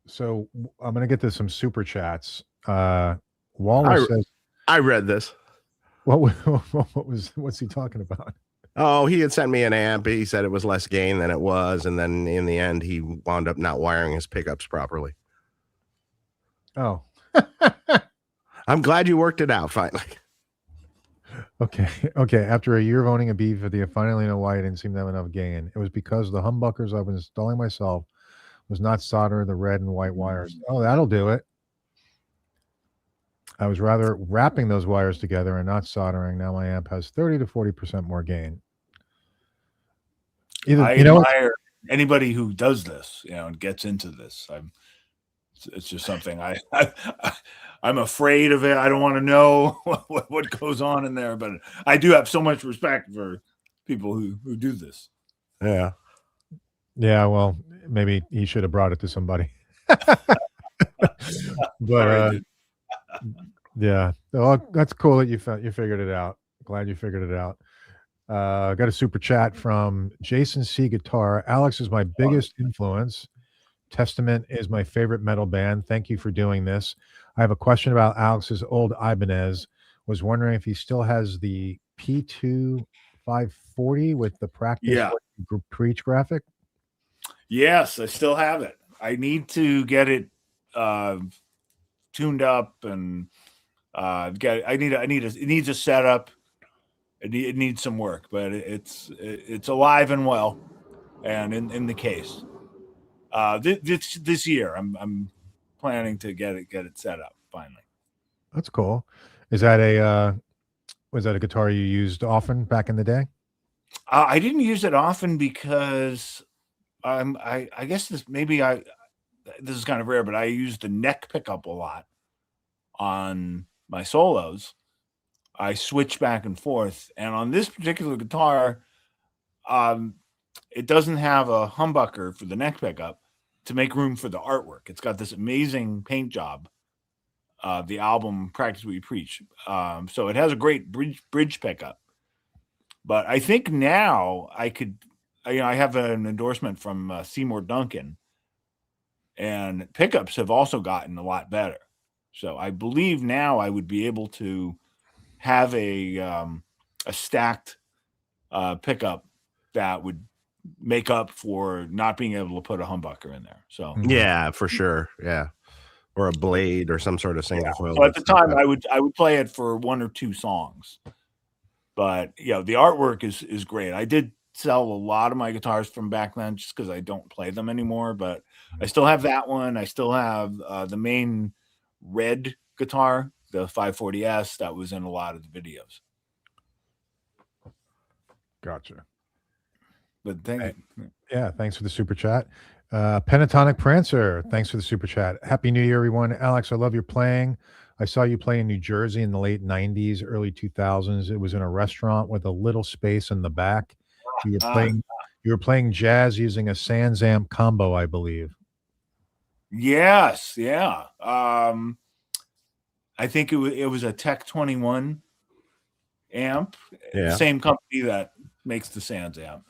So I'm gonna get to some super chats. Wallace says, I read this. what's he talking about? Oh, he had sent me an amp. He said it was less gain than it was, and then in the end, he wound up not wiring his pickups properly. Oh. I'm glad you worked it out finally. Okay. After a year of owning a B50, I finally know why I didn't seem to have enough gain. It was because the humbuckers I was installing myself was not soldering the red and white wires. Oh, that'll do it. I was rather wrapping those wires together and not soldering. Now my amp has 30 to 40% more gain. I admire anybody who does this, and gets into this. It's just something I'm afraid of it. I don't want to know what goes on in there, but I do have so much respect for people who do this. Yeah. Yeah, well, maybe he should have brought it to somebody. But yeah, oh, that's cool that you figured it out. Glad you figured it out. Got a super chat from Jason C. Guitar. Alex is my biggest influence. Testament is my favorite metal band. Thank you for doing this. I have a question about Alex's old Ibanez. Was wondering if he still has the P2 540 with the practice preach graphic. Yes, I still have it. I need to get it tuned up and it needs a setup. It needs some work, but it's alive and well, and in the case. This year, I'm planning to get it set up finally. That's cool. Is that was that a guitar you used often back in the day? I didn't use it often because I guess this is kind of rare, but I use the neck pickup a lot on my solos. I switch back and forth, and on this particular guitar, it doesn't have a humbucker for the neck pickup to make room for the artwork. It's got this amazing paint job, the album Practice What You Preach. So it has a great bridge pickup. But I think now I could, I have an endorsement from Seymour Duncan, and pickups have also gotten a lot better. So I believe now I would be able to have a stacked pickup that would make up for not being able to put a humbucker in there. So yeah, for sure. Yeah. Or a blade or some sort of single coil. So at the time I would play it for one or two songs. But the artwork is great. I did sell a lot of my guitars from back then just because I don't play them anymore, but I still have that one. I still have the main red guitar, the 540S, that was in a lot of the videos. Gotcha. But thank you. Yeah, thanks for the super chat. Pentatonic Prancer, thanks for the super chat. Happy New Year, everyone. Alex, I love your playing. I saw you play in New Jersey in the late 90s, early 2000s. It was in a restaurant with a little space in the back. You were playing jazz using a Sans amp combo, I believe. Yes, yeah. I think it was a Tech 21 amp, same company that makes the Sans amp.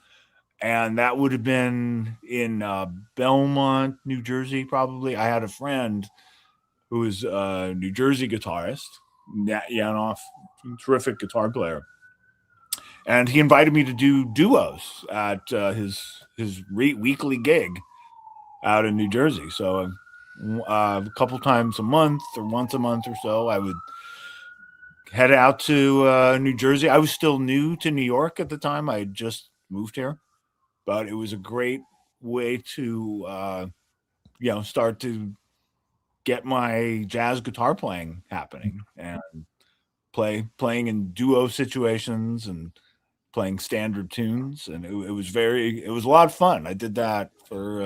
And that would have been in Belmont, New Jersey, probably. I had a friend who was a New Jersey guitarist, Nat Yanoff, terrific guitar player. And he invited me to do duos at his weekly gig out in New Jersey. So a couple times a month or once a month or so, I would head out to New Jersey. I was still new to New York at the time. I had just moved here. But it was a great way to, start to get my jazz guitar playing happening and playing in duo situations and playing standard tunes, and it was a lot of fun. I did that for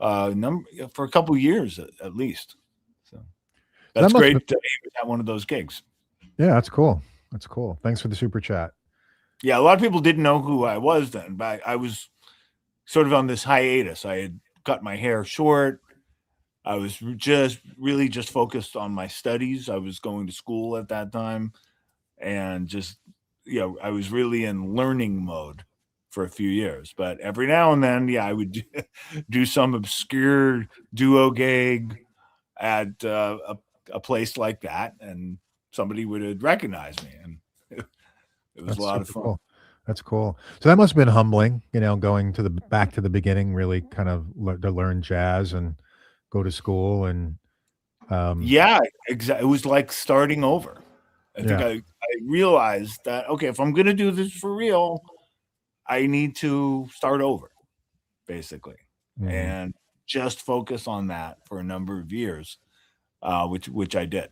a couple of years at least. So that's That must great to be at one of those gigs. Yeah, that's cool. That's cool. Thanks for the super chat. Yeah, a lot of people didn't know who I was then, but I was sort of on this hiatus. I had cut my hair short. I was really just focused on my studies. I was going to school at that time, and just I was really in learning mode for a few years. But every now and then, I would do some obscure duo gig at a place like that, and somebody would recognize me, and it was a lot of fun. Cool. That's cool. So that must have been humbling, going to back to the beginning, really kind of to learn jazz and go to school and. Yeah, exactly. It was like starting over. I think I realized that, okay, if I'm going to do this for real, I need to start over, basically, and just focus on that for a number of years, which I did.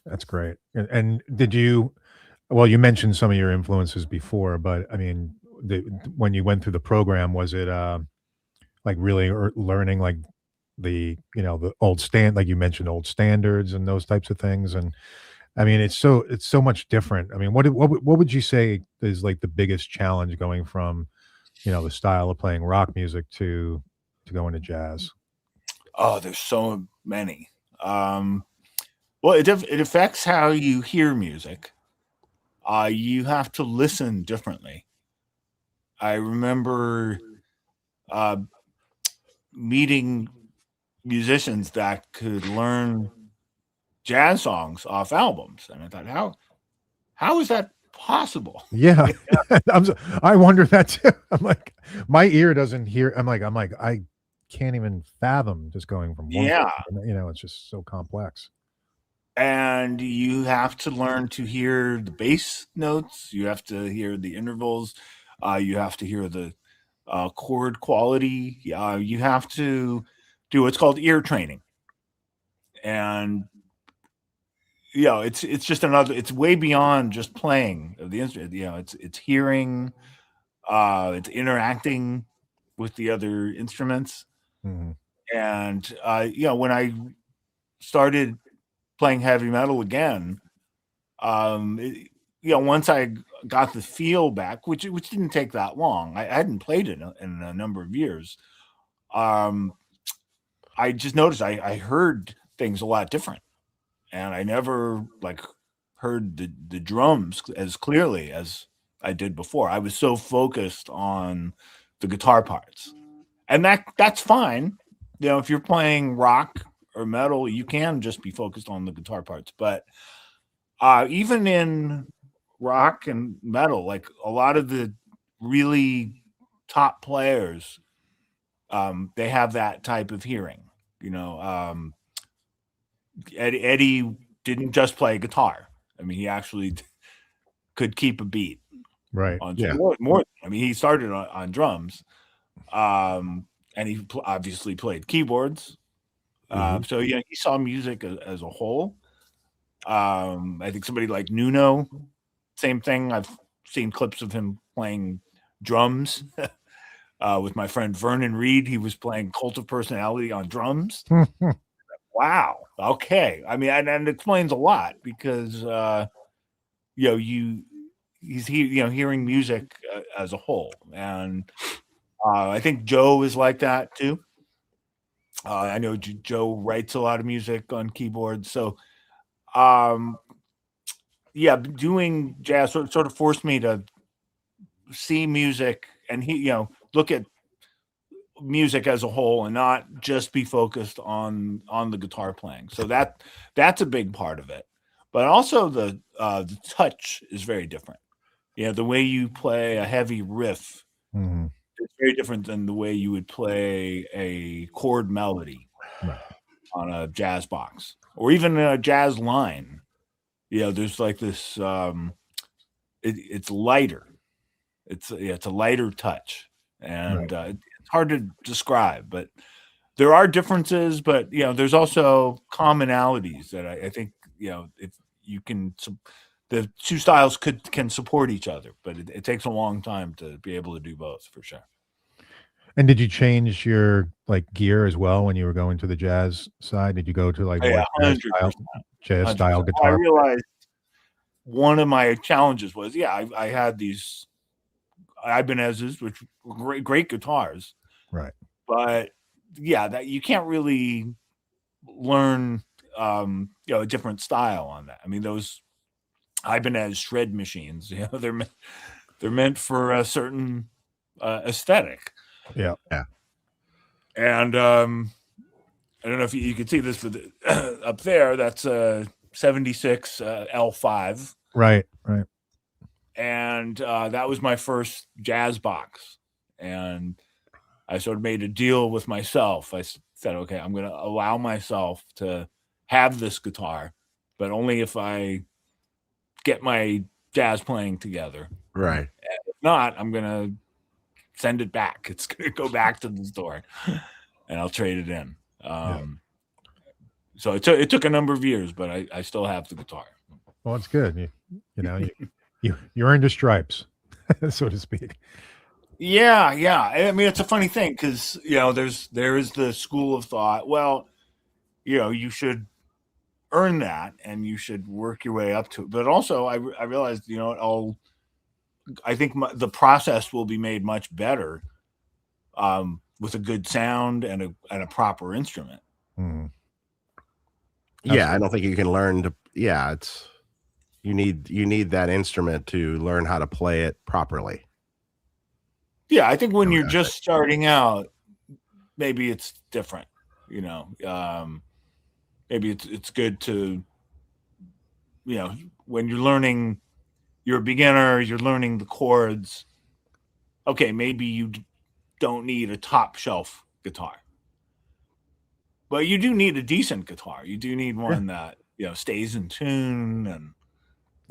That's great. And did you? Well, you mentioned some of your influences before, but I mean, when you went through the program, was it like really learning like the like you mentioned old standards and those types of things? And I mean, it's so much different. I mean, what would you say is like the biggest challenge going from the style of playing rock music to going to jazz? Oh, there's so many. Well, it affects how you hear music. You have to listen differently. I remember meeting musicians that could learn jazz songs off albums, and I thought, how is that possible? Yeah, I wonder that too. I'm like, my ear doesn't hear. I'm like, I can't even fathom just going from one. Yeah, it's just so complex. And you have to learn to hear the bass notes. You have to hear the intervals. You have to hear the chord quality. You have to do what's called ear training, and it's just another. It's way beyond just playing the instrument. It's hearing, it's interacting with the other instruments, and when I started playing heavy metal again, once I got the feel back, which didn't take that long. I hadn't played it in a number of years. I just noticed I heard things a lot different, and I never heard the drums as clearly as I did before. I was so focused on the guitar parts, and that's fine. If you're playing rock or metal, you can just be focused on the guitar parts. But even in rock and metal, like a lot of the really top players, they have that type of hearing. Eddie didn't just play guitar. I mean, he actually could keep a beat. Right. More. I mean, he started on drums, and he obviously played keyboards. So he saw music as a whole. I think somebody like Nuno, same thing. I've seen clips of him playing drums with my friend Vernon Reed. He was playing Cult of Personality on drums. Wow. Okay. I mean, and it explains a lot because he's hearing music as a whole, and I think Joe is like that too. I know Joe writes a lot of music on keyboards, so doing jazz sort of forced me to see music and look at music as a whole and not just be focused on the guitar playing. So that's a big part of it, but also the touch is very different. The way you play a heavy riff. It's very different than the way you would play a chord melody on a jazz box or even a jazz line. There's like this. It's lighter. It's a lighter touch, and it's hard to describe. But there are differences. But there's also commonalities that I think if you can the two styles can support each other, but it takes a long time to be able to do both, for sure. And did you change your like gear as well when you were going to the jazz side? Did you go to like more 100%. jazz style I guitar? realized one of my challenges was, I had these Ibanez's, which were great guitars, Right. but that you can't really learn a different style on that. I mean, those Ibanez shred machines, they're meant for a certain aesthetic. Yeah. And I don't know if you can see this, but up there, that's a 76 L5. Right. And that was my first jazz box. And I sort of made a deal with myself. I said, okay, I'm going to allow myself to have this guitar, but only if I get my jazz playing together. Right. And if not, I'm going to send it back. It's going to go back to the store and I'll trade it in. So it took a number of years, but I still have the guitar. Well, it's good. You earned your stripes, so to speak. Yeah. I mean, it's a funny thing because there is the school of thought. Well, you should earn that and you should work your way up to it. But also, I realized, I think the process will be made much better with a good sound and a proper instrument. Mm-hmm. Yeah, I don't think you can learn to. Yeah, it's you need that instrument to learn how to play it properly. Yeah, I think when you're just starting out, maybe it's different. Maybe it's good to, when you're learning, you're a beginner, you're learning the chords. Okay, maybe you don't need a top shelf guitar, but you do need a decent guitar. You do need one that stays in tune and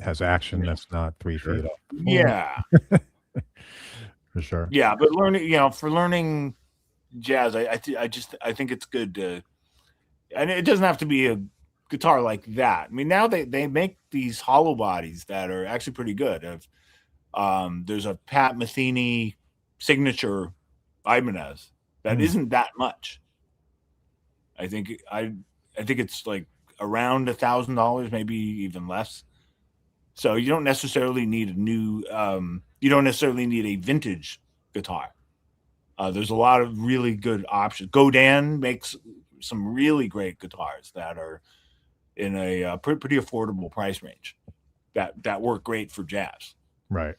has action. That's not 3 feet up. Yeah, for sure. Yeah, but for learning jazz, I think it's good to, and it doesn't have to be a guitar like that. I mean, now they make these hollow bodies that are actually pretty good. There's a Pat Metheny signature Ibanez that isn't that much. I think it's like around $1,000, maybe even less. So you don't necessarily need a new. You don't necessarily need a vintage guitar. There's a lot of really good options. Godin makes some really great guitars that are in a pretty affordable price range that work great for jazz. Right.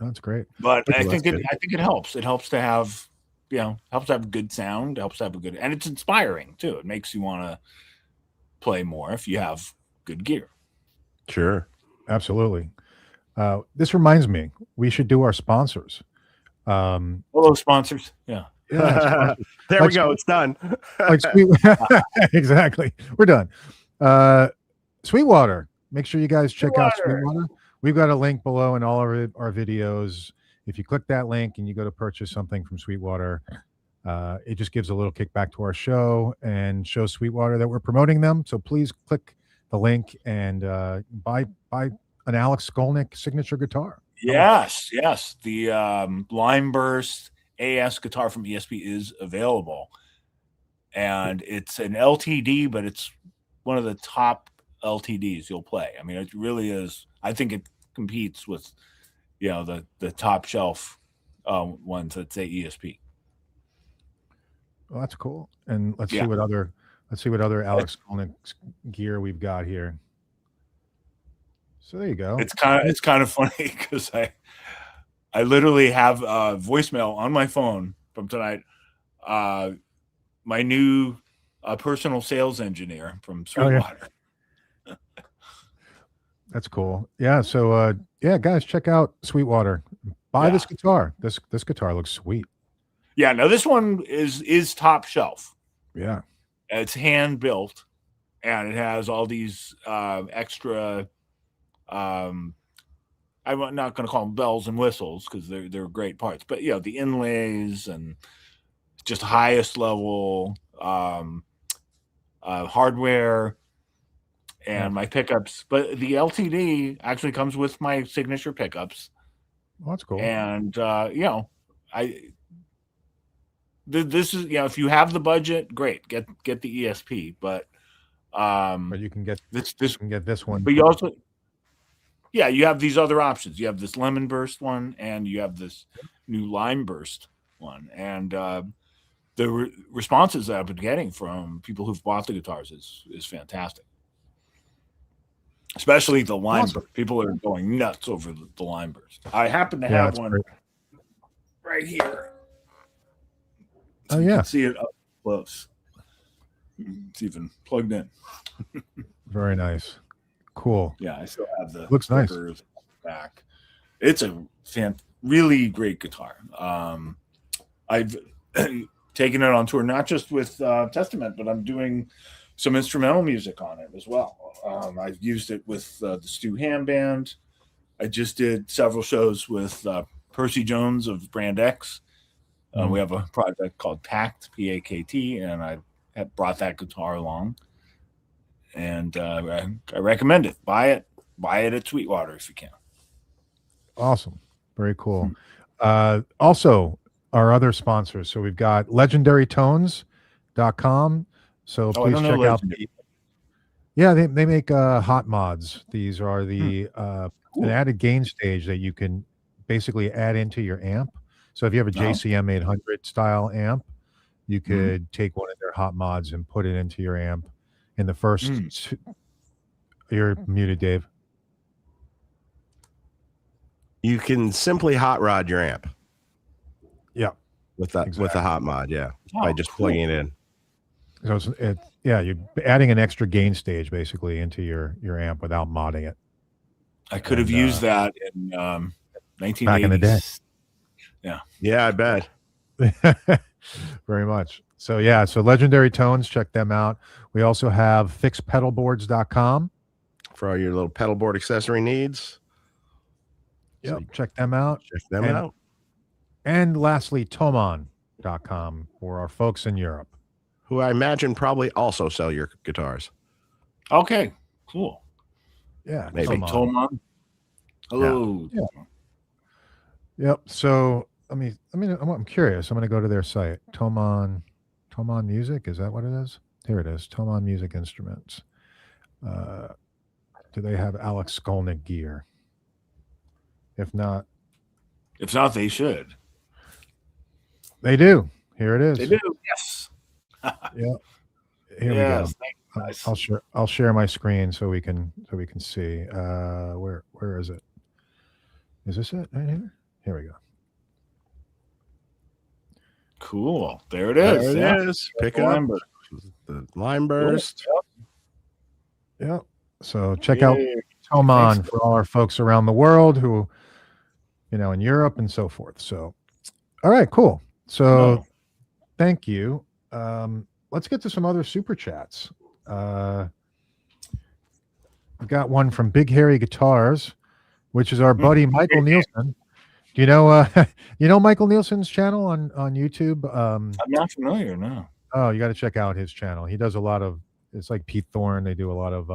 That's great. But I think it helps. It helps to have helps to have a good sound. Helps to have a good, and it's inspiring too. It makes you want to play more if you have good gear. Sure. Absolutely. This reminds me, we should do our sponsors. Hello, sponsors. Yeah. Sponsors. There we go. It's done. Exactly. We're done. Sweetwater. Make sure you guys check out Sweetwater. We've got a link below in all our videos. If you click that link and you go to purchase something from Sweetwater, it just gives a little kickback to our show and shows Sweetwater that we're promoting them. So please click the link and buy an Alex Skolnick signature guitar. Yes. The Lime Burst AS guitar from ESP is available, and it's an LTD, but it's one of the top LTDs you'll play. I mean, it really is. I think it competes with the top shelf ones that say ESP. Well, that's cool. And let's see what other Alex Skolnick gear we've got here. So there you go. It's kind of funny because I literally have a voicemail on my phone from tonight. My new personal sales engineer from Sweetwater. Oh, yeah. That's cool. Yeah. So guys, check out Sweetwater. Buy this guitar. This guitar looks sweet. Yeah. Now this one is top shelf. Yeah. It's hand built, and it has all these extra. I'm not going to call them bells and whistles because they're great parts, but the inlays and just highest level hardware, and my pickups. But the LTD actually comes with my signature pickups. Oh, that's cool. And this is, if you have the budget, great, get the ESP. But you can get this one. But you also, you have these other options. You have this lemon burst one, and you have this new lime burst one, and the responses that I've been getting from people who've bought the guitars is fantastic. Especially the lime burst. People are going nuts over the lime burst. I happen to have one right here. So you can see it up close. It's even plugged in. Very nice. Cool. Yeah, I still have the looks nice back. It's a really great guitar. I've taken it on tour, not just with Testament, but I'm doing some instrumental music on it as well. I've used it with the Stu Ham Band. I just did several shows with Percy Jones of Brand X. We have a project called Pact, P-A-K-T, and I have brought that guitar along. And I recommend it. Buy it at Sweetwater if you can. Awesome. Very cool. Also, our other sponsors. So we've got legendarytones.com. So please check out. They make hot mods. These are the an added gain stage that you can basically add into your amp. So if you have a JCM 800 style amp, you could take one of their hot mods and put it into your amp. In the first, you're muted, Dave. You can simply hot rod your amp. Yeah, with the hot mod, by just plugging it in. So you're adding an extra gain stage basically into your amp without modding it. I could have used that in 1980s. Back in the day. Yeah, I bet. Very much. So Legendary Tones, check them out. We also have fixpedalboards.com for all your little pedal board accessory needs. Yep, check them out. Out. And lastly, Thomann.com for our folks in Europe, who I imagine probably also sell your guitars. Okay, cool. Yeah, maybe Thomann. Hello. Yeah. Yep. So I'm curious. I'm going to go to their site. Thomann Music. Is that what it is? Here it is. Thomann Music Instruments. Do they have Alex Skolnick gear? If not, they should. They do. Here it is. They do. Yes. Yeah. Here we go. I'll share my screen so we can see. Where is it? Is this it right here? Here we go. Cool. There it is. There it is. Pick up the lime burst. Yep. So check out Thomann for all our folks around the world who, in Europe and so forth. So, all right, cool. So, thank you. Let's get to some other super chats. We've got one from Big Hairy Guitars, which is our buddy Michael Nielsen. Do you know Michael Nielsen's channel on YouTube? I'm not familiar, no. Oh, you got to check out his channel. He does a lot of, it's like Pete Thorne. They do a lot of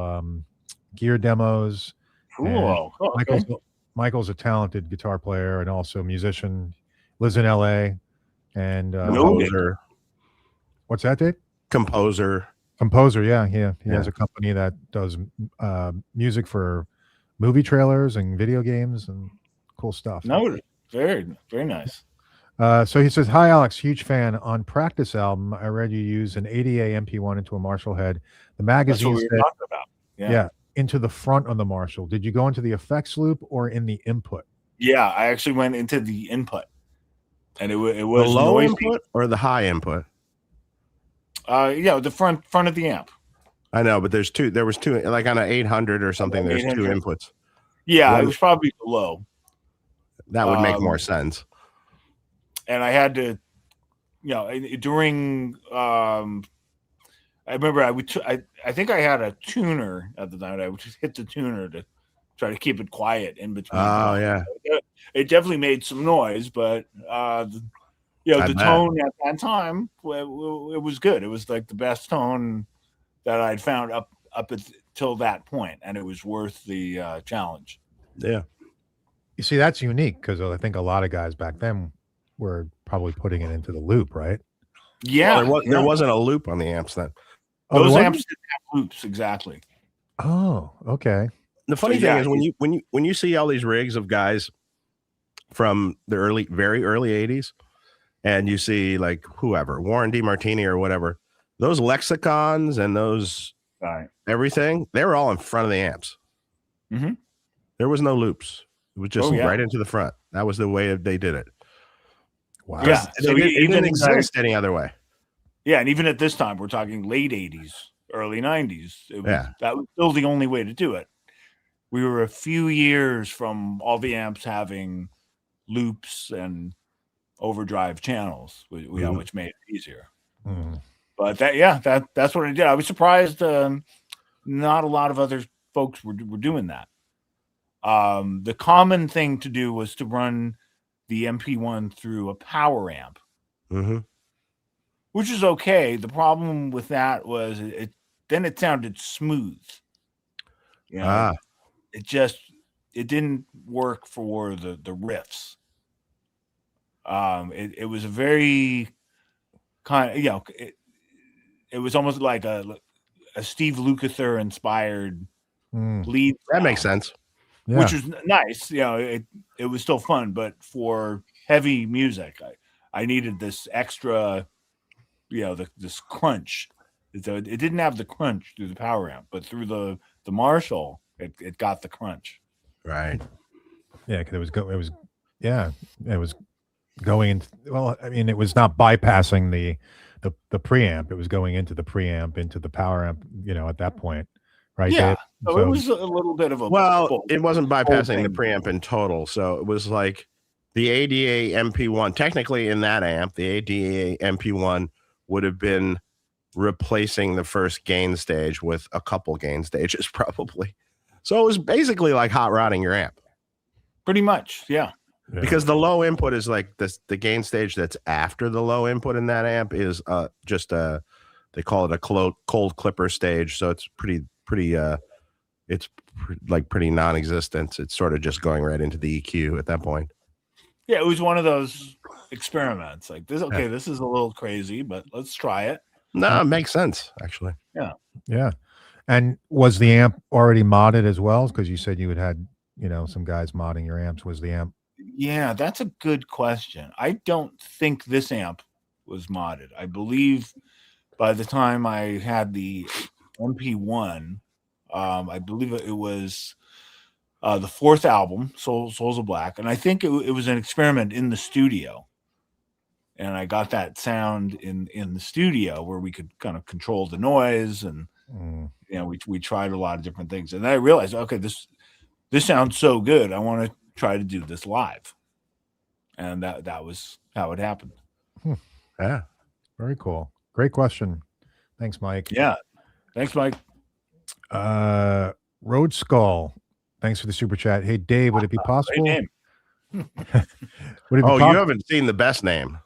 gear demos. Cool. Michael's a talented guitar player and also musician. Lives in LA and composer. What's that, Dave? Composer, yeah. He has a company that does music for movie trailers and video games and cool stuff. Noted. Very, very nice. So he says, "Hi, Alex. Huge fan. On Practice album, I read you use an ADA MP1 into a Marshall head. The magazine said, talking about. Yeah, into the front of the Marshall. Did you go into the effects loop or in the input?" Yeah, I actually went into the input, and it was the low noisy. input or the high input. The front of the amp. I know, but there was two, like on an 800 or something. There's 2 inputs. Yeah, it was probably the low. That would make more sense. And I had to, during. I remember I think I had a tuner at the time. I would just hit the tuner to try to keep it quiet in between. Oh yeah, it definitely made some noise, but the tone at that time it was good. It was like the best tone that I'd found up till that point, and it was worth the challenge. Yeah. You see, that's unique because I think a lot of guys back then were probably putting it into the loop, right? Yeah, Well, there wasn't a loop on the amps then. Oh, those there amps wasn't? didn't have loops exactly. Oh, okay. The funny So, thing yeah, is when you see all these rigs of guys from the very early 80s, and you see like whoever, Warren DeMartini or whatever, those lexicons and those Right. everything, they were all in front of the amps. Mhm. There was no loops. It was just Oh, yeah. right into the front. That was the way they did it. Wow. Yeah. So it even didn't exist any other way. Yeah, and even at this time, we're talking late 80s, early 90s. Yeah. That was still the only way to do it. We were a few years from all the amps having loops and overdrive channels, which made it easier. Mm. But that's what I did. I was surprised not a lot of other folks were doing that. The common thing to do was to run the MP1 through a power amp, which is okay. The problem with that was it sounded smooth. You know, it didn't work for the riffs. It was a very kind of, it was almost like a Steve Lukather inspired lead. That makes sense. Yeah. Which was nice. It was still fun, but for heavy music, I needed this extra, this crunch. It didn't have the crunch through the power amp, but through the Marshall, it got the crunch. Right. Yeah, because it was going into, well, I mean, it was not bypassing the preamp. It was going into the preamp, into the power amp, at that point. Right. Yeah. Dave? So it was a little bit of a it wasn't bypassing the preamp in total. So it was like the ADA MP1. Technically, in that amp, the ADA MP1 would have been replacing the first gain stage with a couple gain stages, probably. So it was basically like hot rodding your amp. Pretty much, yeah. Because the low input is like this. The gain stage that's after the low input in that amp is just they call it a cold clipper stage. So it's pretty non-existent. It's sort of just going right into the EQ at that point. Yeah, it was one of those experiments. Like this, okay, this is a little crazy, but let's try it. No, it makes sense, actually. Yeah. Yeah. And was the amp already modded as well? Because you said you had some guys modding your amps. Was the amp? Yeah, that's a good question. I don't think this amp was modded. I believe by the time I had the MP1, I believe it was the fourth album, Souls of Black, and I think it was an experiment in the studio. And I got that sound in the studio where we could kind of control the noise, and we tried a lot of different things. And then I realized, okay, this sounds so good. I want to try to do this live, and that was how it happened. Yeah, very cool. Great question. Thanks, Mike. Yeah, thanks, Mike. Road Skull, thanks for the super chat. Hey, Dave, would it be possible? Great name. You haven't seen the best name.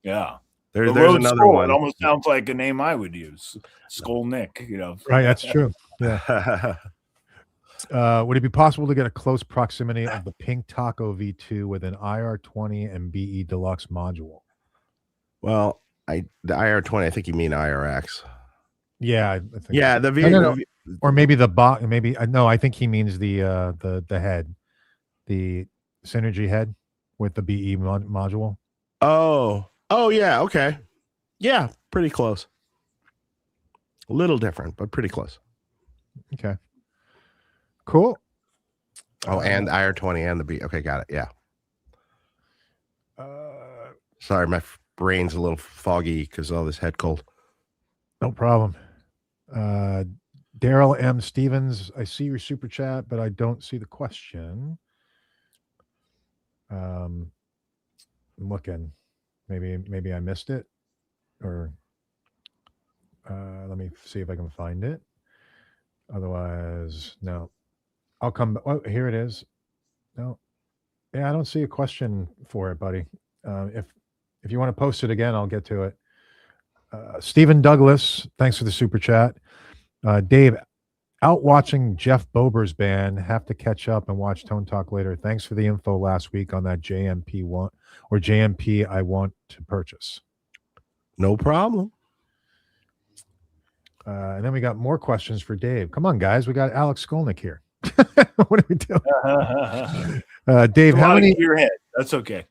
Yeah, there's another one. It almost sounds like a name I would use, Skolnick. Right? That's true. Yeah. Would it be possible to get a close proximity of the Pink Taco V2 with an IR20 and BE Deluxe module? Well, the IR20, I think you mean IRX. Yeah, I think. Yeah, the V. No. Or maybe the box. Maybe no. I think he means the head, the Synergy head with the BE module. Oh yeah. Okay. Yeah, pretty close. A little different, but pretty close. Okay. Cool. Oh, and IR20 and the B. Okay, got it. Yeah. Sorry, my brain's a little foggy because of all this head cold. No problem. Daryl M. Stevens, I see your super chat, but I don't see the question. I'm looking. Maybe I missed it, or let me see if I can find it. Otherwise, no. I'll come. Oh, here it is. No. Yeah, I don't see a question for it, buddy. If you want to post it again, I'll get to it. Stephen Douglas, thanks for the super chat. Dave, Out watching Jeff Bober's band. Have to catch up and watch Tone Talk later. Thanks for the info last week on that JMP one or JMP I want to purchase. No problem. And then we got more questions for Dave. Come on, guys. We got Alex Skolnick here. What are we doing? Dave, how many? Your head. That's okay.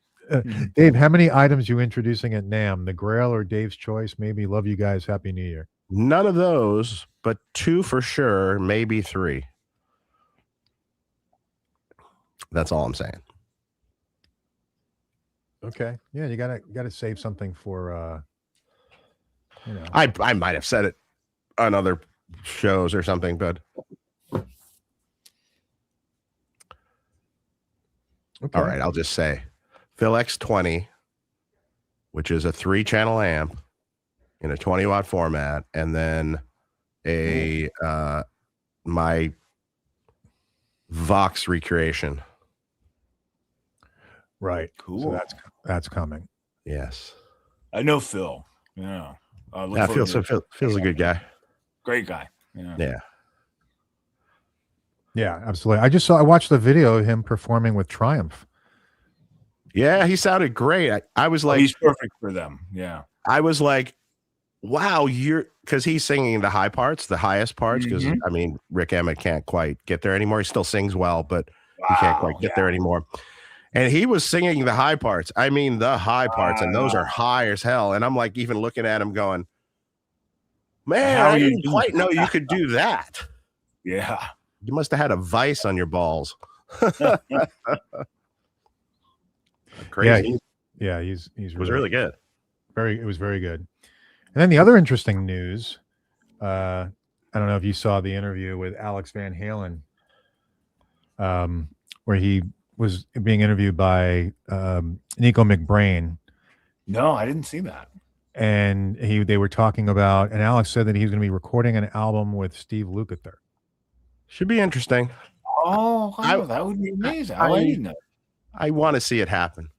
Dave, how many items you introducing at NAMM? The Grail or Dave's Choice? Maybe. Love you guys. Happy New Year. None of those, but 2 for sure, maybe 3. That's all I'm saying. Okay. Yeah, you gotta save something for I might have said it on other shows or something, but Okay. All right, I'll just say Phil X20, which is a 3-channel amp in a 20-watt format, and then a my Vox recreation. Right. Cool. So that's coming. Yes. I know Phil. Yeah. Phil's a good guy. Great guy. Yeah. Yeah, absolutely. I watched the video of him performing with Triumph. Yeah, he sounded great. I was like, he's perfect for them. Yeah. I was like, wow, because he's singing the high parts, the highest parts. Because I mean, Rick Emmett can't quite get there anymore. He still sings well, but he can't quite get there anymore. And he was singing the high parts. I mean, the high parts, and those are high as hell. And I'm like, even looking at him, going, man, I didn't quite know you could do that. Yeah. You must have had a vice on your balls. Crazy. Yeah, he's was really good. It was very good. And then the other interesting news, I don't know if you saw the interview with Alex Van Halen, where he was being interviewed by Nico McBrain. No, I didn't see that. And they were talking about, and Alex said that he was going to be recording an album with Steve Lukather. Should be interesting. Oh, that would be amazing. I didn't know. I want to see it happen.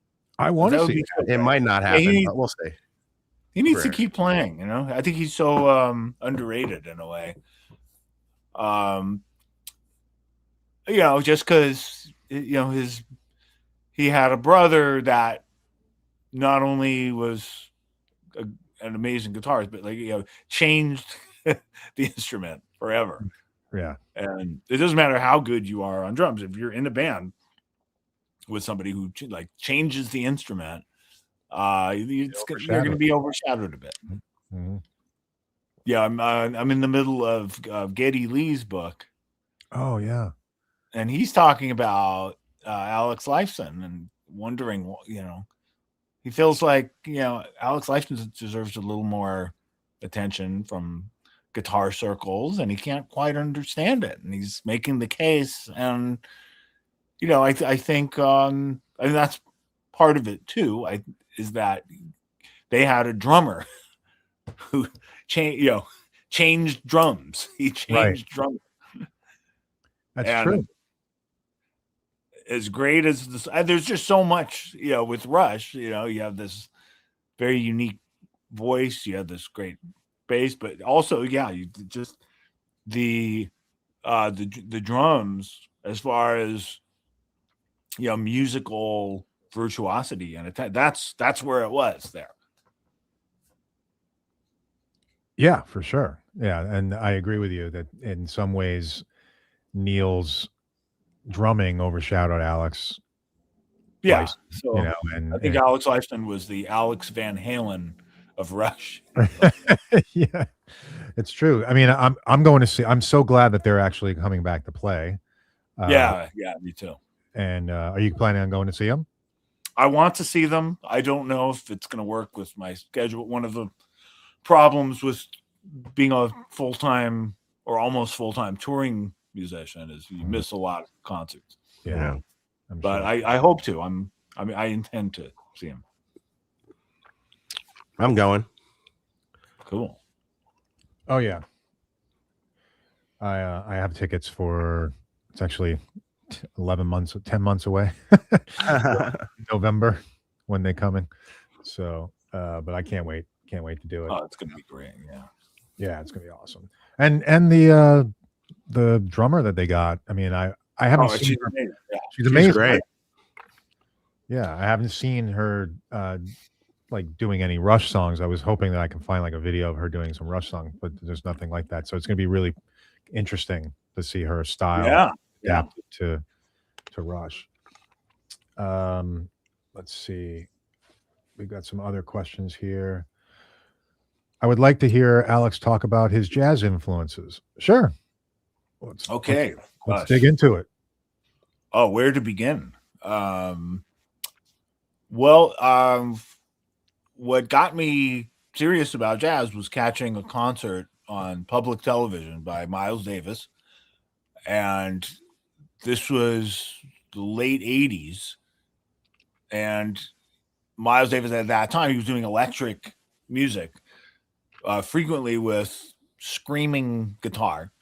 I want to see it. It might not happen, but we'll see. He needs to keep playing, I think he's so underrated in a way. Just because he had a brother that not only was an amazing guitarist, but changed the instrument forever. Yeah. And it doesn't matter how good you are on drums. If you're in a band with somebody who changes the instrument, you're going to be overshadowed a bit. Mm-hmm. Yeah, I'm in the middle of Geddy Lee's book. Oh yeah, and he's talking about Alex Lifeson and wondering, he feels like Alex Lifeson deserves a little more attention from guitar circles, and he can't quite understand it. And he's making the case, and I think that's part of it too. Is that they had a drummer who changed drums. He changed drums. That's true. As great as this, there's just so much, with Rush. You have this very unique voice. You have this great bass, but also, you just the drums as far as musical virtuosity, and that's where it was there. Yeah, for sure. Yeah, and I agree with you that in some ways Neil's drumming overshadowed Alex. Yeah, Weiss, so I think Alex Lifeson was the Alex Van Halen of Rush. Yeah, it's true. I mean, I'm going to see. I'm so glad that they're actually coming back to play. Yeah, me too. And are you planning on going to see them? I want to see them. I don't know if it's going to work with my schedule. One of the problems with being a full-time or almost full-time touring musician is you miss a lot of concerts. Yeah, but sure. I hope to. I intend to see him. I'm going. Cool. Oh yeah. I have tickets for. It's actually 10 months away. November when they come in. So, but I can't wait. Can't wait to do it. Oh, it's gonna be great. Yeah. Yeah, it's gonna be awesome. And the the drummer that they got. I mean, I haven't Oh, seen she's her. amazing. Yeah. She's She's amazing. great. Yeah, I haven't seen her like doing any Rush songs. I was hoping that I can find like a video of her doing some Rush song, but there's nothing like that. So it's going to be really interesting to see her style Yeah. Yeah. adapted to Rush. Let's see. We've got some other questions here. I would like to hear Alex talk about his jazz influences. Sure. Okay. Let's Gosh. dig into it. Oh, where to begin? Well, what got me serious about jazz was catching a concert on public television by Miles Davis. And this was the late 80s. And Miles Davis at that time, he was doing electric music, frequently with screaming guitar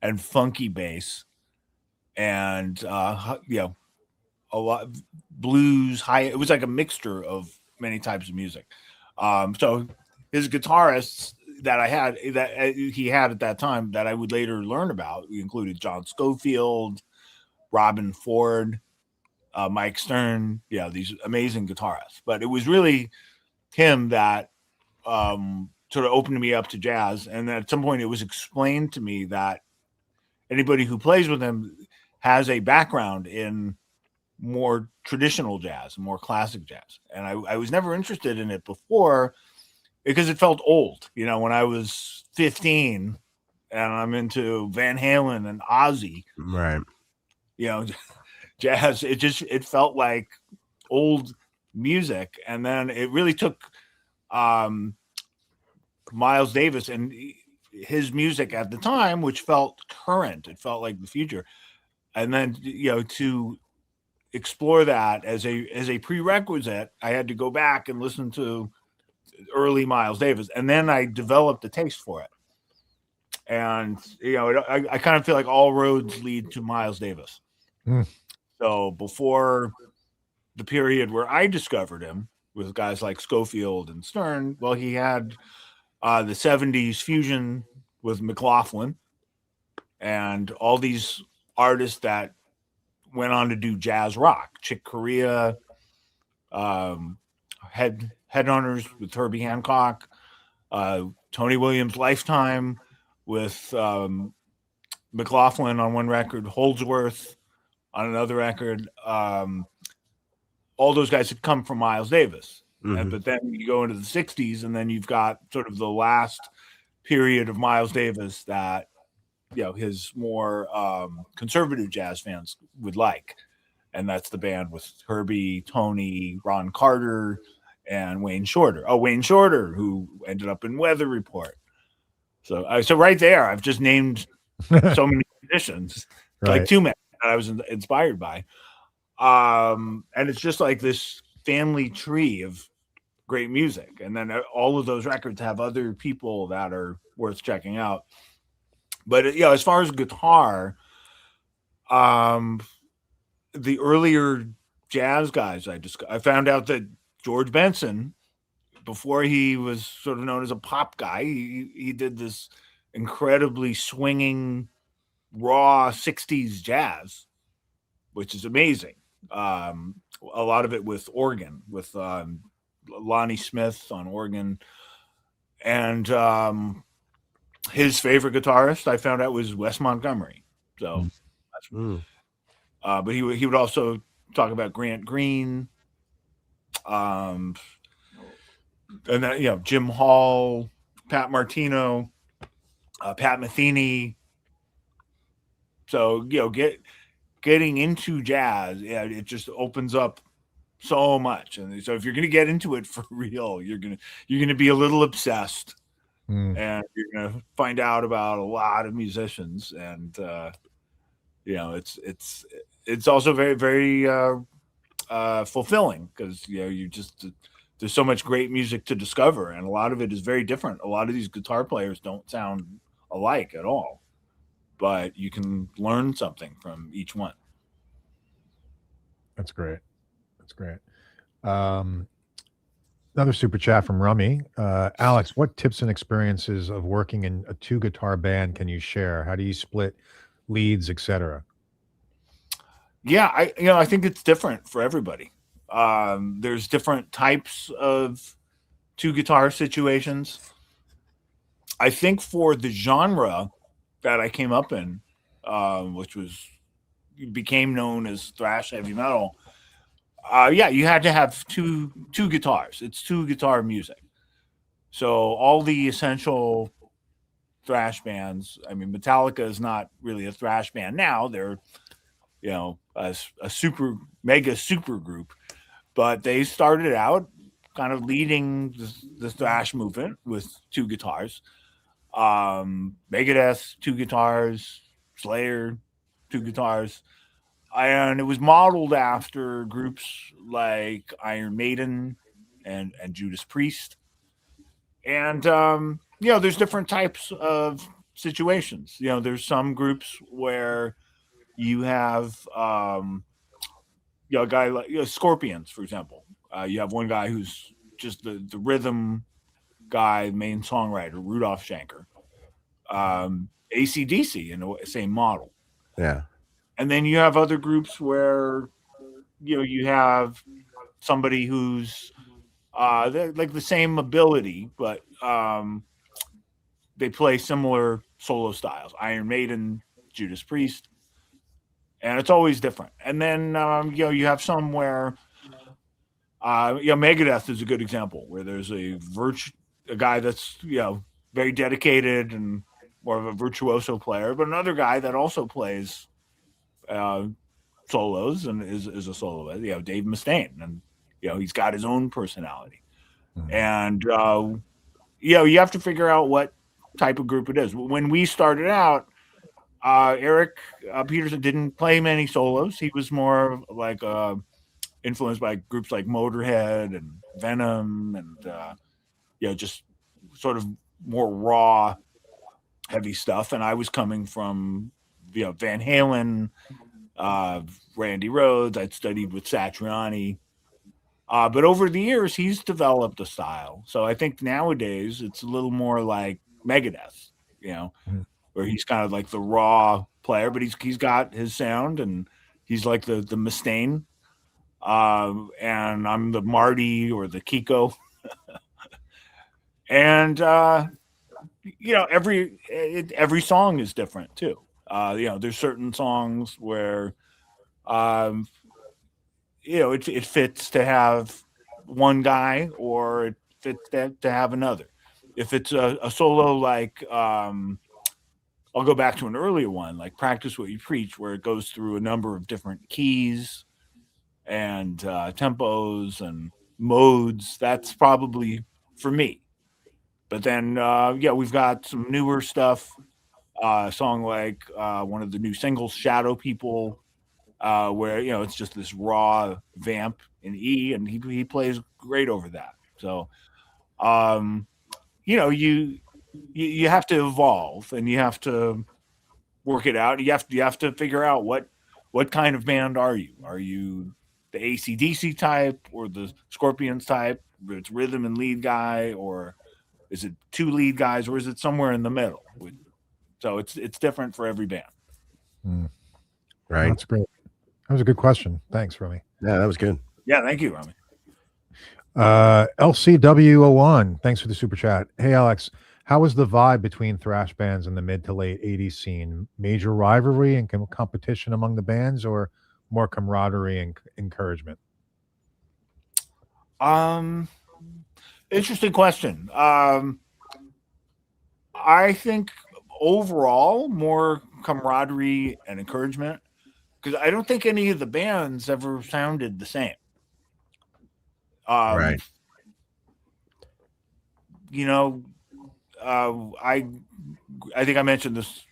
and funky bass and, a lot of blues, high. It was like a mixture of many types of music. So his guitarists that he had at that time that I would later learn about included John Scofield, Robin Ford, Mike Stern. Yeah, these amazing guitarists. But it was really him that sort of opened me up to jazz. And at some point, it was explained to me that anybody who plays with him has a background in more traditional jazz, more classic jazz. And I was never interested in it before because it felt old. You know, when I was 15 and I'm into Van Halen and Ozzy, Right. you know, jazz, it felt like old music. And then it really took Miles Davis and his music at the time, which felt current. It felt like the future. And then, to explore that as a prerequisite, I had to go back and listen to early Miles Davis, and then I developed a taste for it. And I kind of feel like all roads lead to Miles Davis. Mm. So before the period where I discovered him with guys like Scofield and Stern, well, he had the '70s fusion with McLaughlin and all these artists that went on to do jazz rock. Chick Corea, Headhunters with Herbie Hancock, Tony Williams' Lifetime with McLaughlin on one record, Holdsworth on another record. All those guys had come from Miles Davis. Mhm. But then you go into the '60s, and then you've got sort of the last period of Miles Davis that his more conservative jazz fans would like. And that's the band with Herbie, Tony, Ron Carter, and Wayne Shorter. Oh, Wayne Shorter, who ended up in Weather Report. So right there, I've just named so many musicians, Right. like too many that I was inspired by. And it's just like this family tree of great music. And then all of those records have other people that are worth checking out. But as far as guitar, the earlier jazz guys, I found out that George Benson, before he was sort of known as a pop guy, he did this incredibly swinging, raw '60s jazz, which is amazing. A lot of it with organ, with Lonnie Smith on organ, and his favorite guitarist I found out was Wes Montgomery. So, Mm. but he would also talk about Grant Green, and then Jim Hall, Pat Martino, Pat Metheny. So getting into jazz, it just opens up so much. And so if you're going to get into it for real, you're gonna be a little obsessed, and you're gonna find out about a lot of musicians, and it's also very, very fulfilling because there's so much great music to discover, and a lot of it is very different. A lot of these guitar players don't sound alike at all, but you can learn something from each one. That's great. That's great. Another super chat from Rummy. Alex, what tips and experiences of working in a 2-guitar band can you share? How do you split leads, etc.? Yeah, I think it's different for everybody. There's different types of 2-guitar situations. I think for the genre that I came up in, which became known as thrash heavy metal, yeah, you had to have two guitars. It's 2-guitar music. So all the essential thrash bands. I mean, Metallica is not really a thrash band now. They're a super mega super group, but they started out kind of leading the thrash movement with 2 guitars. Megadeth, 2 guitars. Slayer, 2 guitars. And it was modeled after groups like Iron Maiden and Judas Priest. And there's different types of situations. There's some groups where you have a guy like Scorpions, for example. You have one guy who's just the rhythm guy, main songwriter, Rudolph Schenker. AC/DC in the same model. Yeah. And then you have other groups where you have somebody who's like the same ability, but they play similar solo styles. Iron Maiden, Judas Priest, and it's always different. And then you have some where Megadeth is a good example, where there's a guy that's very dedicated and more of a virtuoso player, but another guy that also plays solos and is a soloist. Dave Mustaine, and he's got his own personality. Mm-hmm. And you have to figure out what type of group it is. When we started out, Eric Peterson didn't play many solos. He was more like influenced by groups like Motorhead and Venom, and just sort of more raw, heavy stuff. And I was coming from Van Halen, Randy Rhoads. I'd studied with Satriani. But over the years, he's developed a style. So I think nowadays it's a little more like Megadeth, where he's kind of like the raw player, but he's got his sound, and he's like the Mustaine. And I'm the Marty or the Kiko. And every song is different too. There's certain songs where it fits to have one guy, or it fits to have another. If it's a solo, like I'll go back to an earlier one, like Practice What You Preach, where it goes through a number of different keys and tempos and modes. That's probably for me. But then, we've got some newer stuff. A song like one of the new singles, Shadow People, where it's just this raw vamp in E, and he plays great over that. So, you have to evolve, and you have to work it out. You have to figure out what kind of band are you? Are you the AC/DC type or the Scorpions type? It's rhythm and lead guy, or is it 2 lead guys, or is it somewhere in the middle? So it's different for every band. Right. That's great. That was a good question. Thanks, Remy. Yeah, that was good. Yeah, thank you, Remy. LCW01, thanks for the super chat. Hey, Alex, how was the vibe between thrash bands in the mid to late 80s scene? Major rivalry and competition among the bands, or more camaraderie and encouragement? Interesting question. I think overall more camaraderie and encouragement, because I don't think any of the bands ever sounded the same. Right. I think I mentioned this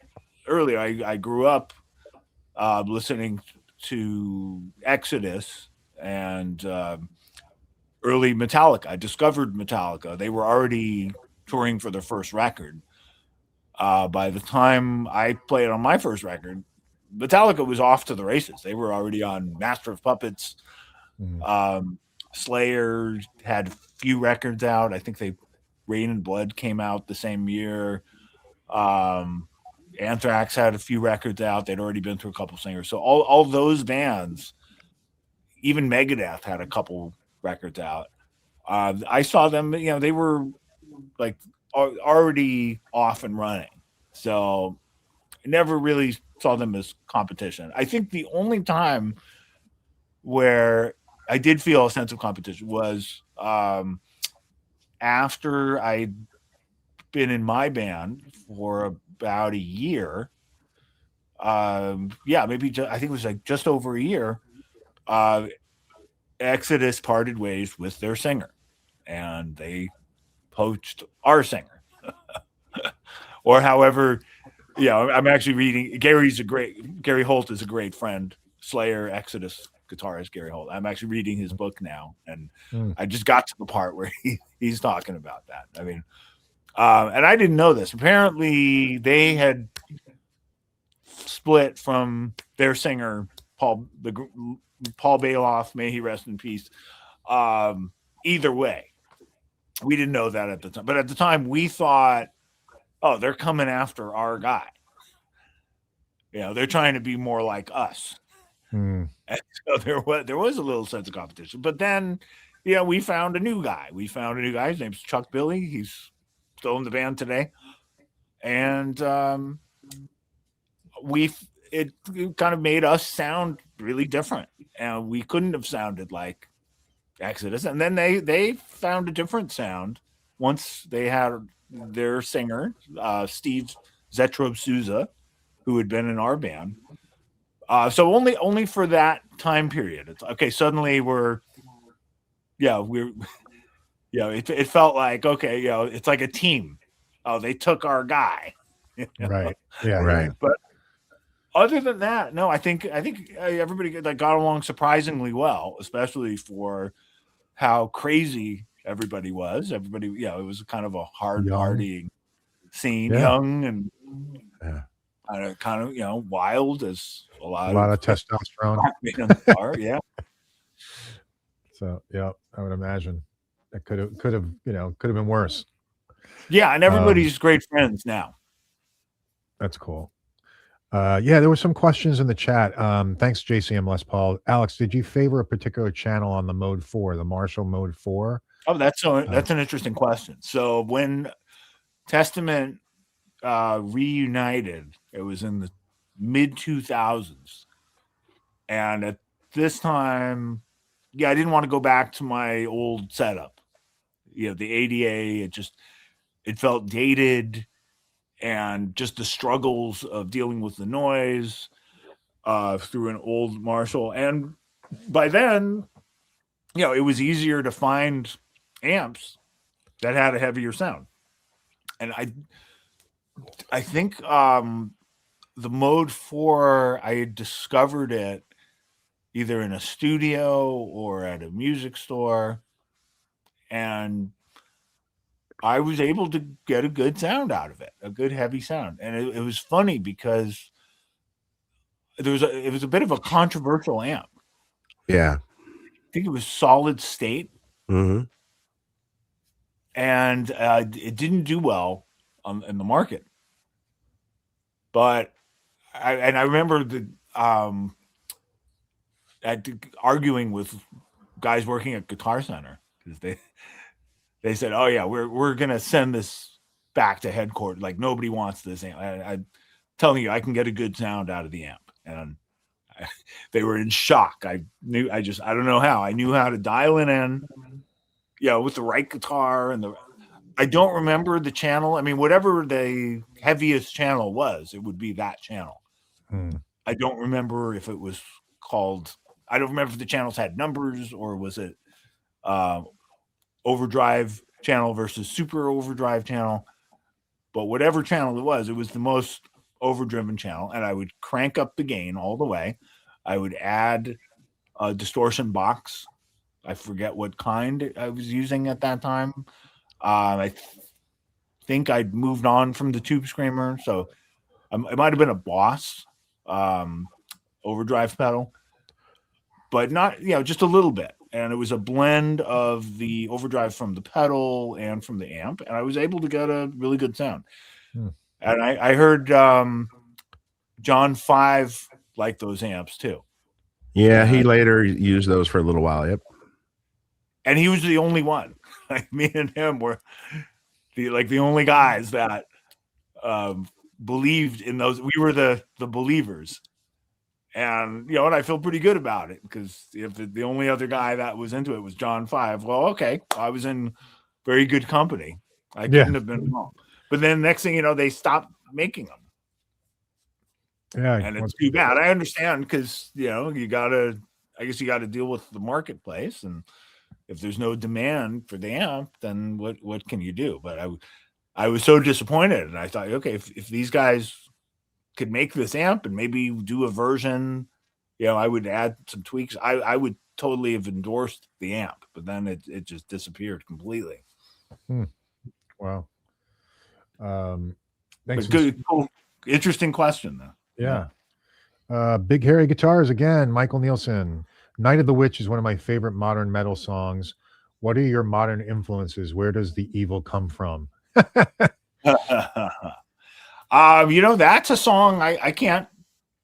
earlier. I grew up listening to Exodus and early Metallica. I discovered Metallica. They were already touring for their first record. By the time I played on my first record, Metallica was off to the races. They were already on Master of Puppets. Slayer had a few records out. I think Rain and Blood came out the same year. Anthrax had a few records out. They'd already been through a couple singers. So all those bands, even Megadeth had a couple records out. I saw them, they were like already off and running. So I never really saw them as competition. I think the only time where I did feel a sense of competition was after I'd been in my band for about a year. Maybe I think it was like just over a year. Exodus parted ways with their singer, and they poached our singer. Or however, I'm actually reading. Gary Holt is a great friend. Slayer, Exodus guitarist Gary Holt. I'm actually reading his book now, and I just got to the part where he's talking about that. I mean, and I didn't know this. Apparently, they had split from their singer Paul Bailoff. May he rest in peace. Either way, we didn't know that at the time. But at the time, we thought, oh, they're coming after our guy. They're trying to be more like us. And so there was a little sense of competition. But then, we found a new guy. His name's Chuck Billy. He's still in the band today. And it kind of made us sound really different. And we couldn't have sounded like Exodus. And then they found a different sound once they had their singer, Steve Zetrob Souza, who had been in our band. So only for that time period. It's okay. Suddenly it felt like, okay, it's like a team. Oh, they took our guy. Right. Yeah. Right. But other than that, no, I think everybody got along surprisingly well, especially for how crazy everybody was. Everybody, it was kind of a hard partying scene, young and kind of wild, as a lot of testosterone. Yeah. So I would imagine that could have been worse. Yeah, and everybody's great friends now. That's cool. There were some questions in the chat. Thanks, JCM Les Paul. Alex, did you favor a particular channel on the Mode 4, the Marshall Mode 4? Oh, that's an interesting question. So when Testament reunited, it was in the mid 2000s, and at this time, I didn't want to go back to my old setup. The ADA, it felt dated, and just the struggles of dealing with the noise through an old Marshall. And by then, it was easier to find amps that had a heavier sound. And I think the Mode 4, I had discovered it either in a studio or at a music store, and I was able to get a good sound out of it, a good heavy sound. And it was funny because it was a bit of a controversial amp. Yeah. I think it was solid state. Mm-hmm. And it didn't do well in the market. But I remember arguing with guys working at Guitar Center, because they said, "Oh yeah, we're gonna send this back to headquarters. Like, nobody wants this amp." I'm telling you, I can get a good sound out of the amp, and they were in shock. I don't know how. I knew how to dial it in, with the right guitar and I don't remember the channel. I mean, whatever the heaviest channel was, it would be that channel. I don't remember if it was called. I don't remember if the channels had numbers, or was it overdrive channel versus super overdrive channel. But whatever channel it was the most overdriven channel, and I would crank up the gain all the way. I would add a distortion box. I forget what kind I was using at that time. I think I'd moved on from the Tube Screamer, so it might have been a Boss overdrive pedal, but not, just a little bit. and it was a blend of the overdrive from the pedal and from the amp, and I was able to get a really good sound. And I heard John 5 liked those amps too. Yeah, he later used those for a little while. Yep. And he was the only one. Like me and him were the only guys that believed in those. We were the believers. And and I feel pretty good about it, because if the only other guy that was into it was John 5, well, okay, I was in very good company. I couldn't have been wrong. But then next thing you know, they stopped making them. Yeah, and it's too bad. I understand, because you gotta deal with the marketplace, and if there's no demand for the amp, then what can you do? But I was so disappointed, and I thought, okay, if these guys could make this amp and maybe do a version, I would add some tweaks. I would totally have endorsed the amp, but then it just disappeared completely. Wow. Thanks. Good, cool, interesting question though. Yeah. Big Hairy Guitars again. Michael Nielsen. Night of the Witch is one of my favorite modern metal songs. What are your modern influences? Where does the evil come from? That's a song I can't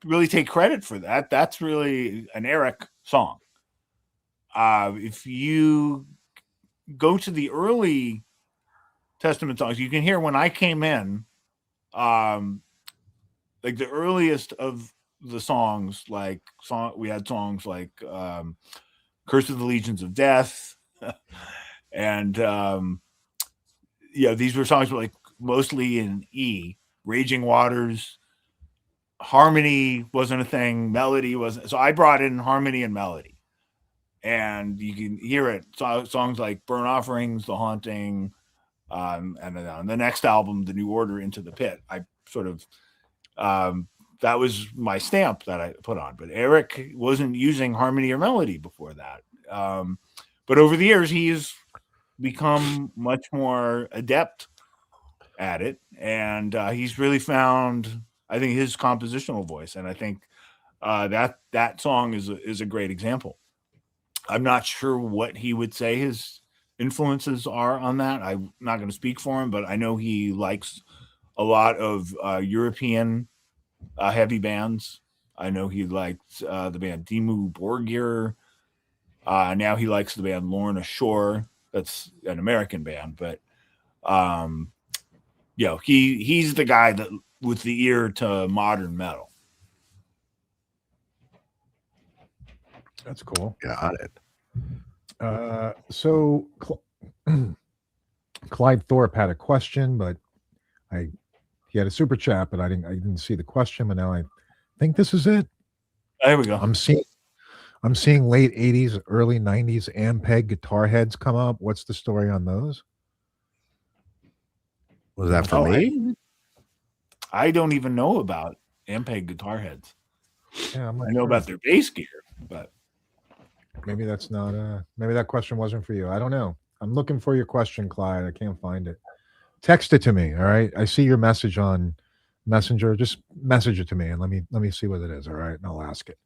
really take credit for that. That's really an Eric song. If you go to the early Testament songs, you can hear When I Came In, like the earliest of the songs, we had songs like Curse of the Legions of Death, and these were songs like mostly in E. Raging Waters, harmony wasn't a thing, melody wasn't. So I brought in harmony and melody, and you can hear it. Songs like Burnt Offerings, The Haunting, and on the next album, The New Order, Into the Pit. I sort of that was my stamp that I put on. But Eric wasn't using harmony or melody before that. But over the years, he's become much more adept at it, and he's really found, I think, his compositional voice, and I think that song is a great example. I'm not sure what he would say his influences are on that. I'm not going to speak for him, but I know he likes a lot of European heavy bands. I know he liked the band Dimmu Borgir. Now he likes the band Lorna Shore. That's an American band, but he's the guy that with the ear to modern metal. That's cool. Got it. So Clyde Thorpe had a question, but he had a super chat, but I didn't see the question, but now I think this is it. There we go. I'm seeing late 80s, early 90s Ampeg guitar heads come up. What's the story on those? Was that for me? I don't even know about Ampeg guitar heads. Yeah, I know about their bass gear, but maybe that's not maybe that question wasn't for you. I don't know. I'm looking for your question, Clyde. I can't find it. Text it to me. All right. I see your message on Messenger. Just message it to me and let me see what it is. All right. And I'll ask it.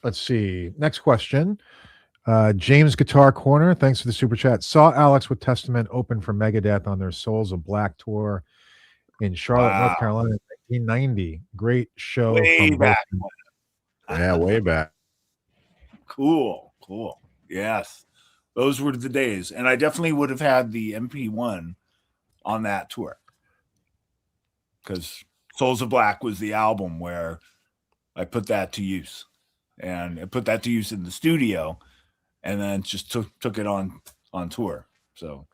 Let's see. Next question. James Guitar Corner, thanks for the super chat. Saw Alex with Testament open for Megadeth on their Souls of Black tour in Charlotte, North Carolina in 1990. Great show. Way back. Yeah, way back. Cool. Yes. Those were the days. And I definitely would have had the MP1 on that tour, because Souls of Black was the album where I put that to use. And I put that to use in the studio, and then just took it on tour. So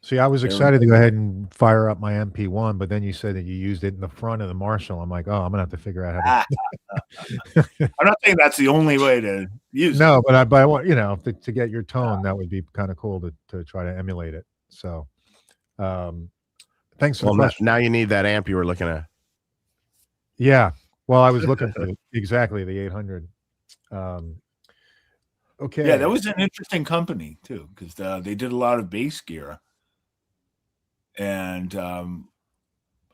see, I was excited to go ahead and fire up my MP1, but then you said that you used it in the front of the Marshall. I'm like, oh, I'm gonna have to figure out how to. I'm not saying that's the only way to use it. But I want, to get your tone, that would be kind of cool to try to emulate it. So thanks for the question. Now you need that amp you were looking at. Yeah. Well, I was looking for exactly the 800. Okay. Yeah, that was an interesting company too, because they did a lot of bass gear. And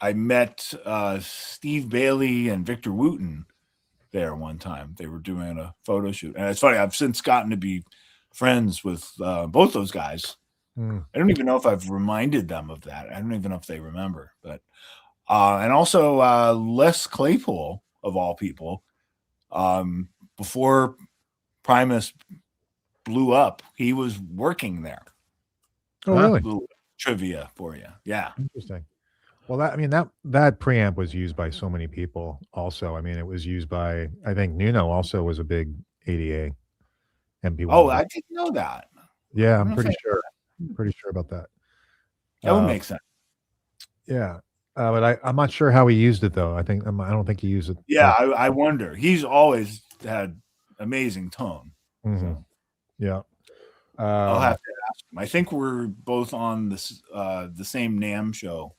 I met Steve Bailey and Victor Wooten there one time. They were doing a photo shoot, and it's funny. I've since gotten to be friends with both those guys. I don't even know if I've reminded them of that. I don't even know if they remember. But and also Les Claypool, of all people, before Primus blew up, he was working there. Oh, really? Little trivia for you. Yeah. Interesting. Well, that preamp was used by so many people. Also, I mean, it was used by, I think Nuno also was a big ADA MP1. Oh, I didn't know that. Yeah, I'm pretty sure. Pretty sure about that. That would make sense. Yeah, but I'm not sure how he used it though. I don't think he used it. Yeah, I wonder. He's always had amazing tone. So. Yeah. I'll have to ask him. I think we're both on this the same NAMM show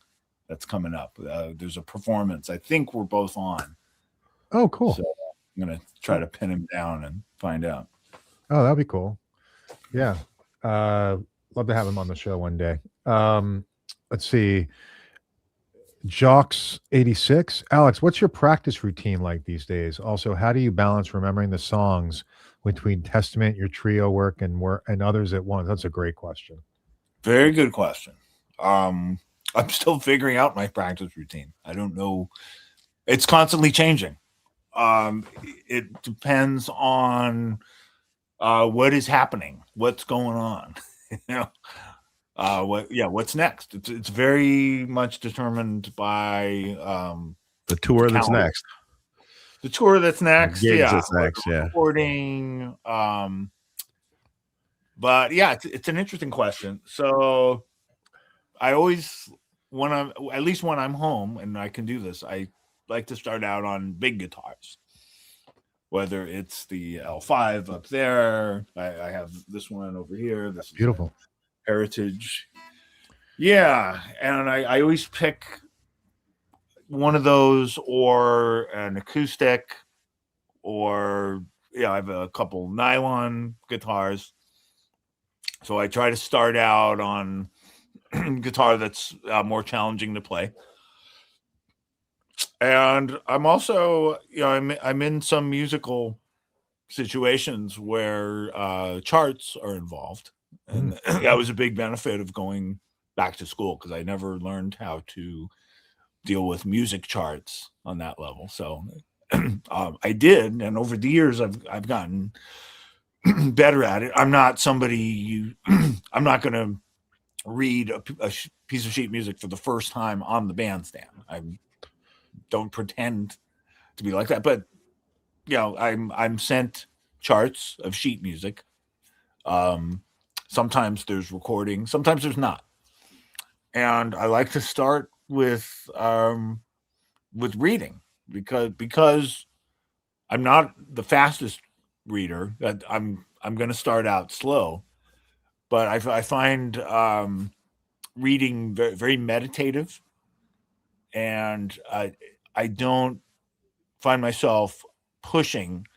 that's coming up. There's a performance. I think we're both on. Oh, cool. So I'm gonna try to pin him down and find out. Oh, that'd be cool. Yeah. Love to have him on the show one day. Let's see. Jocks 86. Alex, what's your practice routine like these days? Also, how do you balance remembering the songs between Testament, your trio work, and others at once? That's a great question. Very good question. I'm still figuring out my practice routine. I don't know. It's constantly changing. It depends on what is happening, what's going on. What's next? It's very much determined by the tour that's next. The tour that's next, that's next, recording. But yeah, it's an interesting question. So I always, when I'm home and I can do this, I like to start out on big guitars. Whether it's the L5 up there, I have this one over here. This is beautiful Heritage. Yeah, and I always pick one of those or an acoustic, or I have a couple nylon guitars. So I try to start out on guitar that's more challenging to play. And I'm also, I'm in some musical situations where charts are involved. And that was a big benefit of going back to school, because I never learned how to deal with music charts on that level. So I did, and over the years I've gotten better at it. I'm not somebody I'm not going to read a piece of sheet music for the first time on the bandstand. I don't pretend to be like that, but I'm sent charts of sheet music. Sometimes there's recording, sometimes there's not. And I like to start with reading, because I'm not the fastest reader. That I'm going to start out slow, but I find reading very, very meditative, and I don't find myself pushing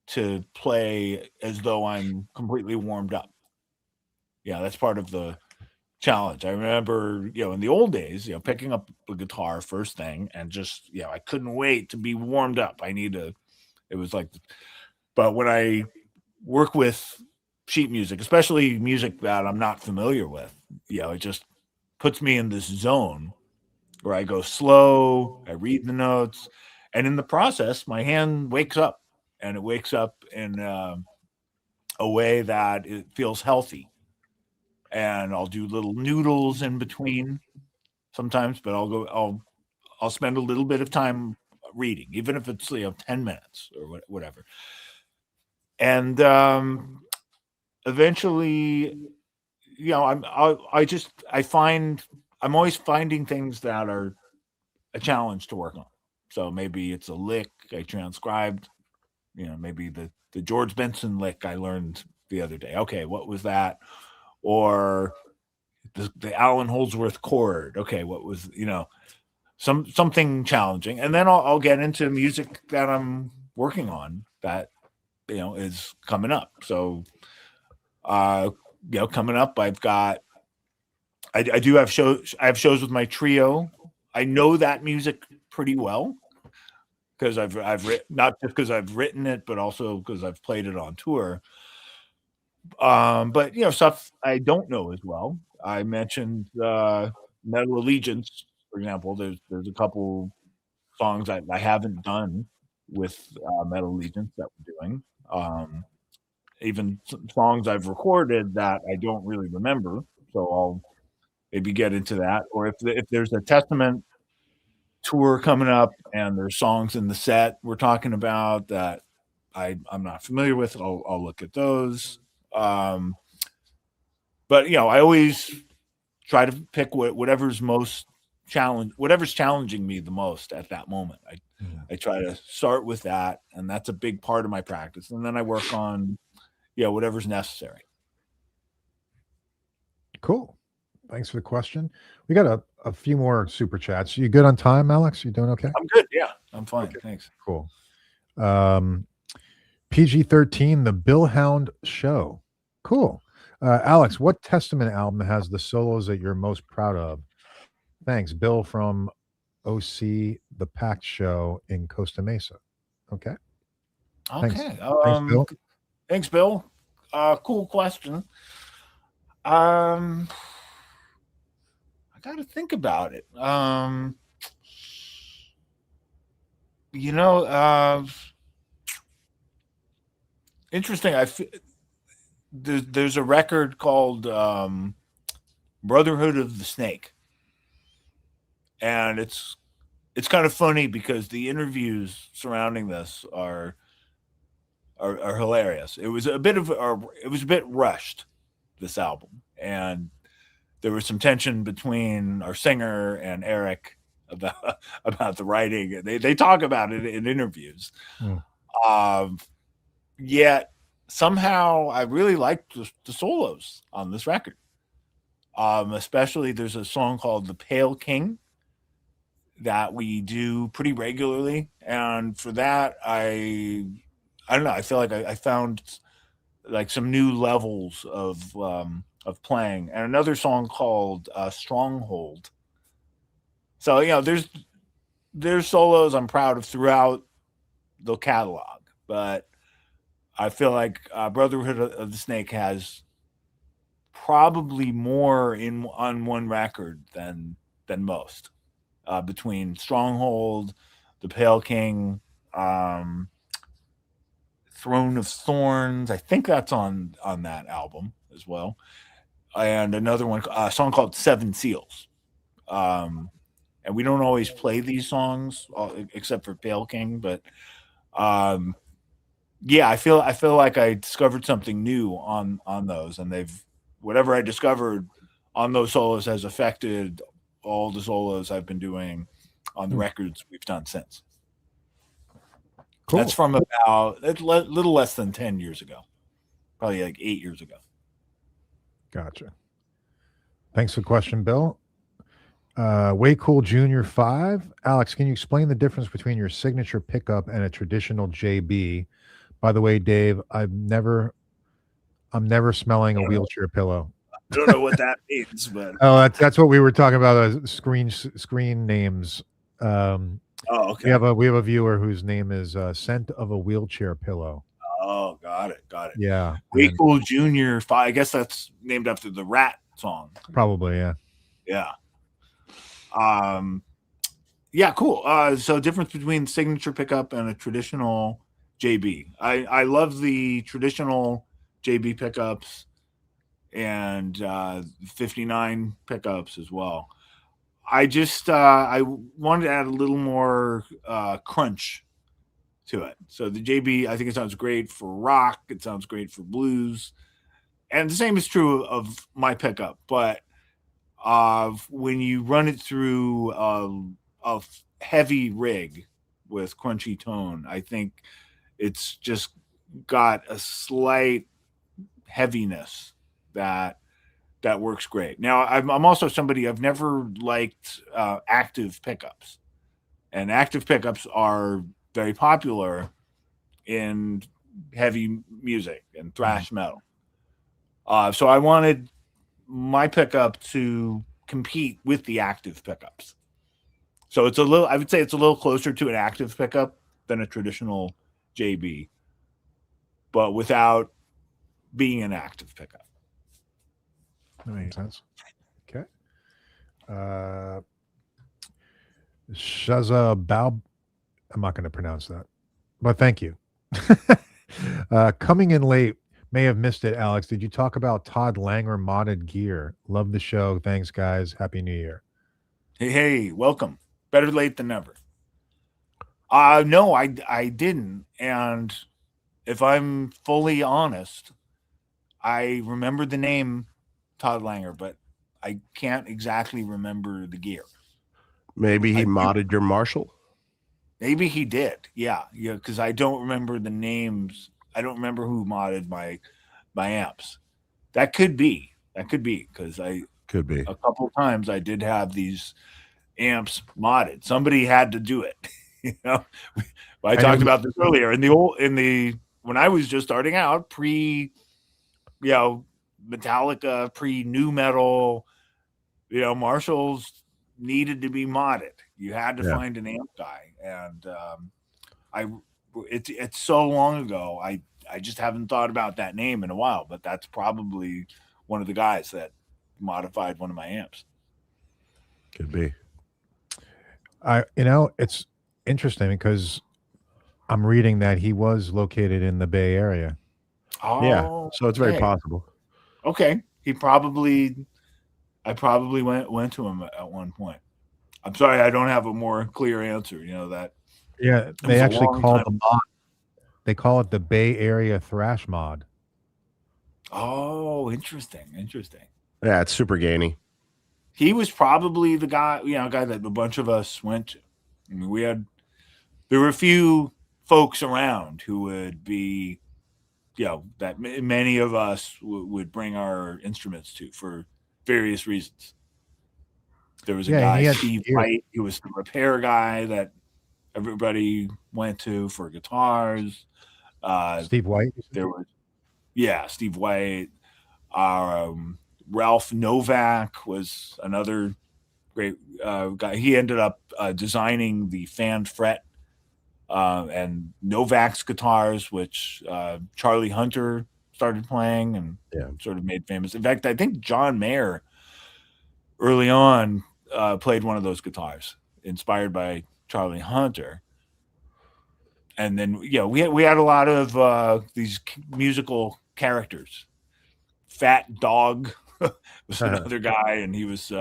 to play as though I'm completely warmed up. Yeah, that's part of the challenge. I remember, in the old days, picking up a guitar first thing and just, I couldn't wait to be warmed up. It was like, but when I work with sheet music, especially music that I'm not familiar with, it just puts me in this zone where I go slow, I read the notes, and in the process, my hand wakes up, and it wakes up in a way that it feels healthy. And I'll do little noodles in between sometimes, but I'll spend a little bit of time reading, even if it's 10 minutes or whatever. And eventually, I'm always finding things that are a challenge to work on. So maybe it's a lick I transcribed, maybe the George Benson lick I learned the other day. Okay, what was that? Or the Alan Holdsworth chord. Okay, what was, something challenging. And then I'll get into music that I'm working on that, is coming up. So, coming up, I do have shows. I have shows with my trio. I know that music pretty well. because I've written, not just because I've written it, but also because I've played it on tour. But stuff I don't know as well. I mentioned Metal Allegiance, for example. There's a couple songs I haven't done with Metal Allegiance that we're doing. Even some songs I've recorded that I don't really remember, so I'll maybe get into that. Or if there's a Testament tour coming up and there's songs in the set we're talking about that I'm not familiar with, I'll look at those. But I always try to pick whatever's challenging me the most at that moment. I try to start with that, and that's a big part of my practice. And then I work on whatever's necessary. Cool. Thanks for the question. We got a few more super chats. You good on time, Alex? You doing okay? I'm good. Yeah, I'm fine. Okay. Thanks. Cool. PG-13, the Bill Hound Show. Cool. Alex, what Testament album has the solos that you're most proud of? Thanks, Bill from OC, the Pact Show in Costa Mesa. Okay. Thanks, Bill. Thanks, Bill. Cool question. I got to think about it. Interesting. There's a record called Brotherhood of the Snake, and it's kind of funny because the interviews surrounding this are hilarious. It was a bit rushed, this album, and there was some tension between our singer and Eric about the writing. They talk about it in interviews. Yet somehow I really liked the solos on this record. Especially there's a song called "The Pale King" that we do pretty regularly, and for that I don't know. I feel like I found like some new levels of playing, and another song called "Stronghold." So there's solos I'm proud of throughout the catalog, but I feel like Brotherhood of the Snake has probably more on one record than most. Between Stronghold, The Pale King, Throne of Thorns, I think that's on that album as well, and another one, a song called Seven Seals. And we don't always play these songs except for Pale King, but yeah, I feel like I discovered something new on those, and whatever I discovered on those solos has affected all the solos I've been doing on the records we've done since. Cool. That's from about a little less than 10 years ago, probably like 8 years ago. Gotcha. Thanks for the question, Bill. Way Cool Junior 5. Alex, can you explain the difference between your signature pickup and a traditional JB? By the way, Dave, I'm never smelling a wheelchair pillow. I don't know what that means, but that's what we were talking about. Screen names. Okay. We have a viewer whose name is Scent of a Wheelchair Pillow. Oh, got it. Yeah. Way Cool Junior 5. I guess that's named after the Rat song. Probably, yeah. Yeah. Yeah, cool. So difference between signature pickup and a traditional JB. I love the traditional JB pickups and 59 pickups as well. I just I wanted to add a little more crunch to it. So the JB, I think it sounds great for rock. It sounds great for blues, and the same is true of my pickup. But when you run it through a heavy rig with crunchy tone, I think it's just got a slight heaviness that works great. Now, I'm also somebody, I've never liked active pickups, and active pickups are very popular in heavy music and thrash metal. So I wanted my pickup to compete with the active pickups. So I would say it's a little closer to an active pickup than a traditional JB, but without being an active pickup. That makes sense. Okay. Shaza Baub. I'm not going to pronounce that, but thank you. Coming in late, may have missed it, Alex. Did you talk about Todd Langer modded gear? Love the show. Thanks, guys. Happy New Year. Hey, welcome. Better late than never. No, I didn't. And if I'm fully honest, I remember the name Todd Langer, but I can't exactly remember the gear. Maybe he modded your Marshall. Maybe he did. Yeah, because I don't remember the names. I don't remember who modded my amps. That could be because I Could be a couple of times I did have these amps modded. Somebody had to do it. I talked about this earlier when I was just starting out, Metallica, pre new metal, Marshalls needed to be modded. You had to find an amp guy, and it's so long ago. I just haven't thought about that name in a while, but that's probably one of the guys that modified one of my amps. Could be. It's interesting because I'm reading that he was located in the Bay Area. Oh, yeah. So it's very possible. Okay. I probably went to him at one point. I'm sorry, I don't have a more clear answer. That. Yeah, they actually call the mod. They call it the Bay Area Thrash mod. Oh, interesting. Yeah, it's super gainy. He was probably the guy, guy that a bunch of us went to. I mean, there were a few folks around who would be, that many of us would bring our instruments to for various reasons. There was a guy, Steve White, who was the repair guy that everybody went to for guitars. Steve White? There was, Steve White. Ralph Novak was another great guy. He ended up designing the fan fret and Novak's guitars, which Charlie Hunter started playing and sort of made famous. In fact, I think John Mayer early on played one of those guitars, inspired by Charlie Hunter. And then, we had a lot of these musical characters. Fat Dog was another guy, and he was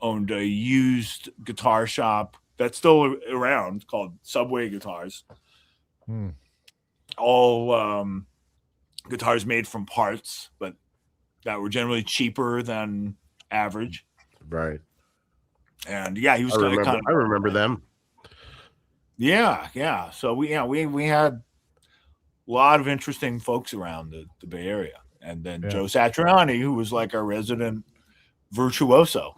owned a used guitar shop that's still around called Subway Guitars. All guitars made from parts, but that were generally cheaper than average. Right. And he was I remember them. Yeah. So we had a lot of interesting folks around the Bay Area. And then Joe Satriani, who was like our resident virtuoso.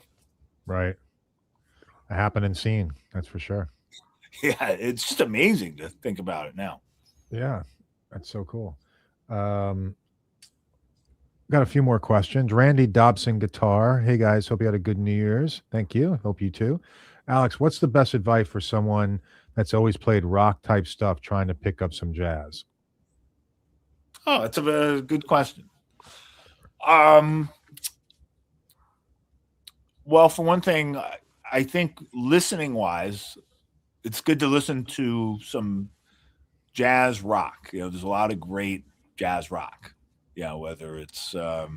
Right. A happening scene, that's for sure. Yeah, it's just amazing to think about it now. Yeah, that's so cool. Got a few more questions. Randy Dobson Guitar. Hey, guys. Hope you had a good New Year's. Thank you. Hope you too. Alex, what's the best advice for someone that's always played rock-type stuff trying to pick up some jazz? Oh, that's a good question. Well, for one thing, I think listening-wise, it's good to listen to some jazz rock. There's a lot of great jazz rock. Whether it's Al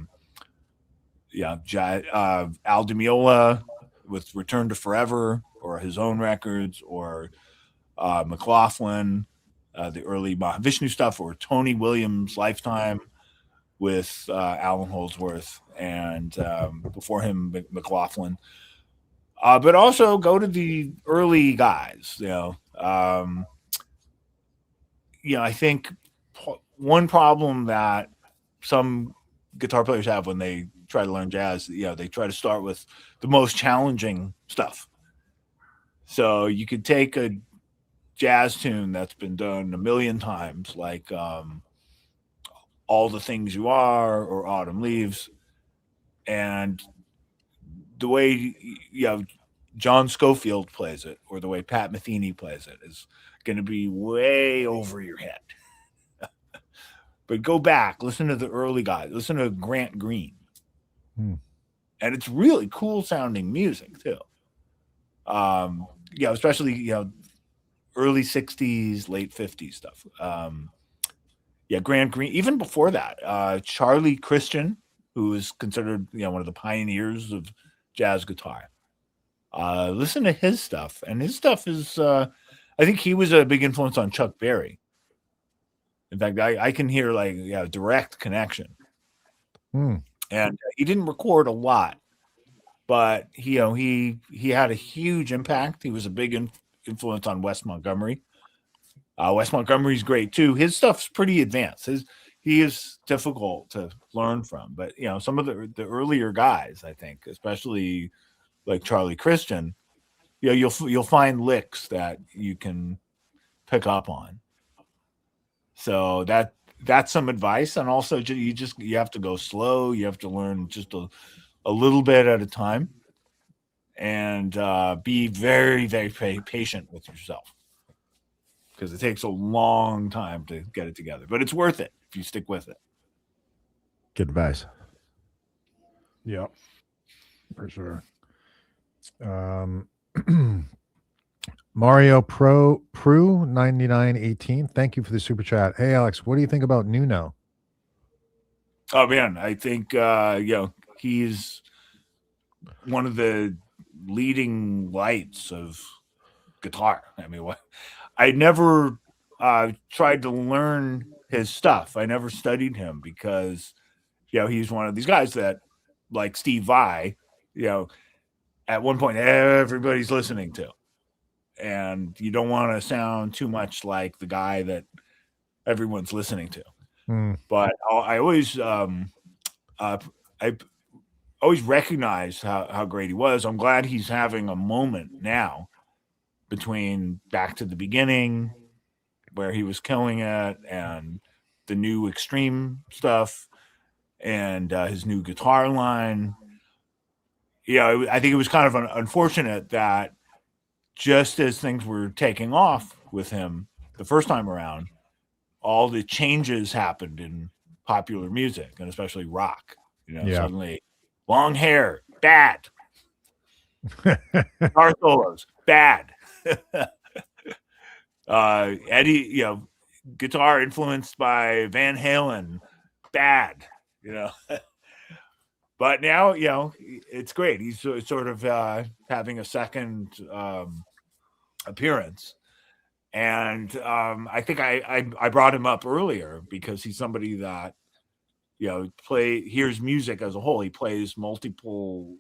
Di Meola with Return to Forever or his own records, or McLaughlin, the early Mahavishnu stuff, or Tony Williams' Lifetime with Alan Holdsworth, and before him, McLaughlin. But also go to the early guys. I think one problem that some guitar players have when they try to learn jazz, they try to start with the most challenging stuff. So you could take a jazz tune that's been done a million times, like All the Things You Are or Autumn Leaves, and the way John Scofield plays it, or the way Pat Metheny plays it, is going to be way over your head. But go back, listen to the early guys, listen to Grant Green. And it's really cool sounding music too. Especially, early 60s, late 50s stuff. Grant Green, even before that, Charlie Christian, who is considered, one of the pioneers of jazz guitar. Listen to his stuff. And his stuff is, I think he was a big influence on Chuck Berry. In fact, I can hear direct connection. And he didn't record a lot, but he had a huge impact. He was a big influence on Wes Montgomery. Wes Montgomery's great too. His stuff's pretty advanced. He is difficult to learn from, but some of the earlier guys, I think, especially like Charlie Christian, you'll find licks that you can pick up on. So that's some advice. And also you have to go slow. You have to learn just a little bit at a time, and be very, very patient with yourself, because it takes a long time to get it together, but it's worth it if you stick with it. Good advice. Yeah, for sure. Mario Prue 9918. Thank you for the super chat. Hey Alex, what do you think about Nuno? Oh man, I think he's one of the leading lights of guitar. I mean, I never tried to learn his stuff. I never studied him because he's one of these guys that, like Steve Vai, at one point everybody's listening to. And you don't want to sound too much like the guy that everyone's listening to. But I always recognized how great he was. I'm glad he's having a moment now between Back to the Beginning, where he was killing it, and the new Extreme stuff, and his new guitar line. I think it was kind of unfortunate that just as things were taking off with him the first time around, all the changes happened in popular music, and especially rock. Suddenly long hair, bad. Guitar solos, bad. Eddie, guitar influenced by Van Halen, bad. But now, it's great. He's sort of having a second appearance. And I think I brought him up earlier because he's somebody that, hears music as a whole. He plays multiple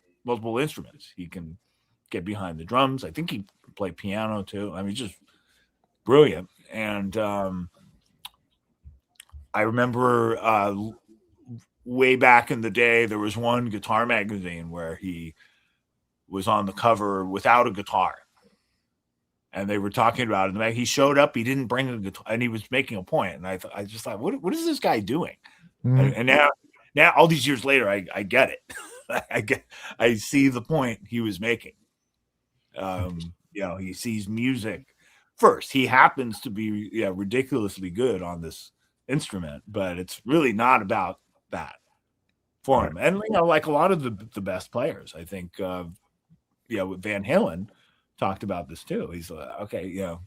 instruments. He can get behind the drums. I think he can play piano too. I mean, just brilliant. And I remember way back in the day, there was one guitar magazine where he was on the cover without a guitar. And they were talking about it. He showed up, he didn't bring a guitar, and he was making a point. And I just thought, what is this guy doing? And now all these years later, I get it. I see the point he was making. He sees music first. He happens to be ridiculously good on this instrument, but it's really not about that for him. And like a lot of the best players, I think Van Halen talked about this too. He's like, okay,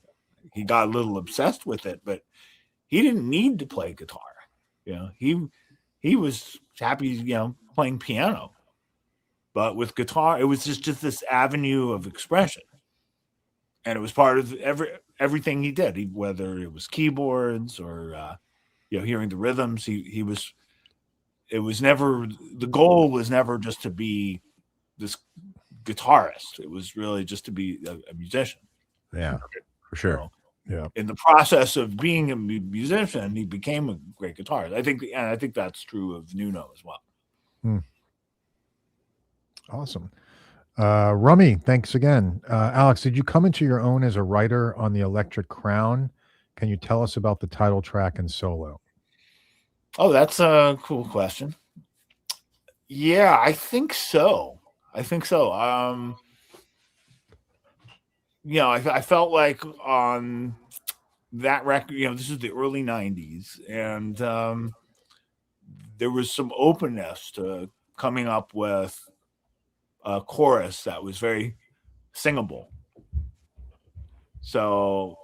he got a little obsessed with it, but he didn't need to play guitar. He was happy, playing piano. But with guitar, it was just this avenue of expression, and it was part of everything he did. Whether it was keyboards or hearing the rhythms, he was. It was never, the goal was never just to be this guitarist. It was really just to be a musician. Yeah, for sure. Yeah. In the process of being a musician, he became a great guitarist. I think that's true of Nuno as well. Awesome. Rummy, thanks again. Alex, did you come into your own as a writer on the Electric Crown? Can you tell us about the title track and solo? Oh, that's a cool question. Yeah, I think so. I felt like on that record, this is the early 90s, and there was some openness to coming up with a chorus that was very singable. So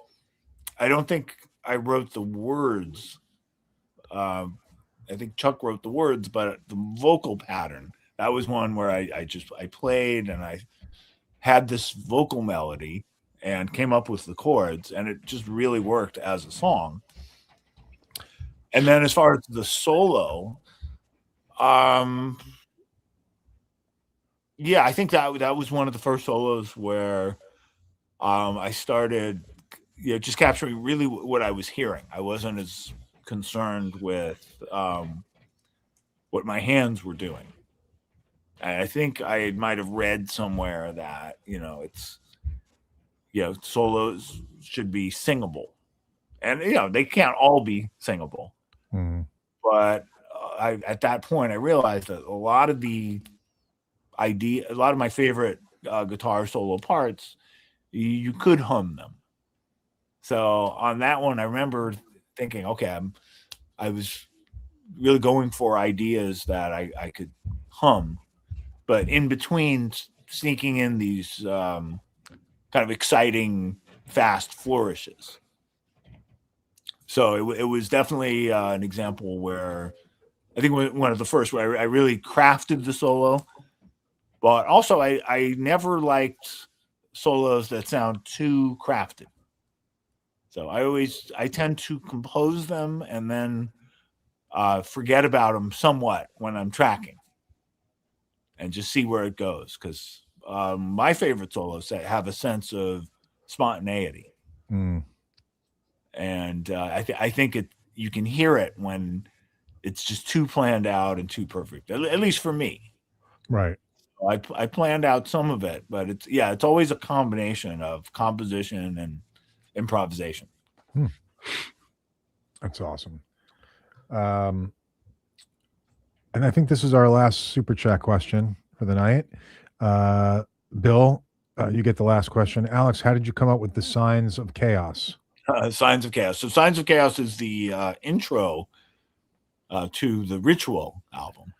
I don't think I wrote the words. I think Chuck wrote the words, but the vocal pattern, that was one where I played and I had this vocal melody and came up with the chords, and it just really worked as a song. And then as far as the solo, yeah, I think that was one of the first solos where I started just capturing really what I was hearing. I wasn't as concerned with what my hands were doing. And I think I might have read somewhere that it's solos should be singable, and they can't all be singable. But at that point I realized that a lot of my favorite guitar solo parts, you could hum them. So on that one, I remember thinking, okay, I was really going for ideas that I could hum, but in between sneaking in these kind of exciting, fast flourishes. So it was definitely an example where I think one of the first where I really crafted the solo, but also I never liked solos that sound too crafted. So I tend to compose them and then forget about them somewhat when I'm tracking and just see where it goes. Because my favorite solos have a sense of spontaneity. And I think you can hear it when it's just too planned out and too perfect, at least for me. Right. I planned out some of it, but it's always a combination of composition and improvisation. That's awesome. And I think this is our last super chat question for the night. Bill, you get the last question. Alex, how did you come up with the Signs of Chaos? Signs of Chaos. So Signs of Chaos is the intro to the Ritual album.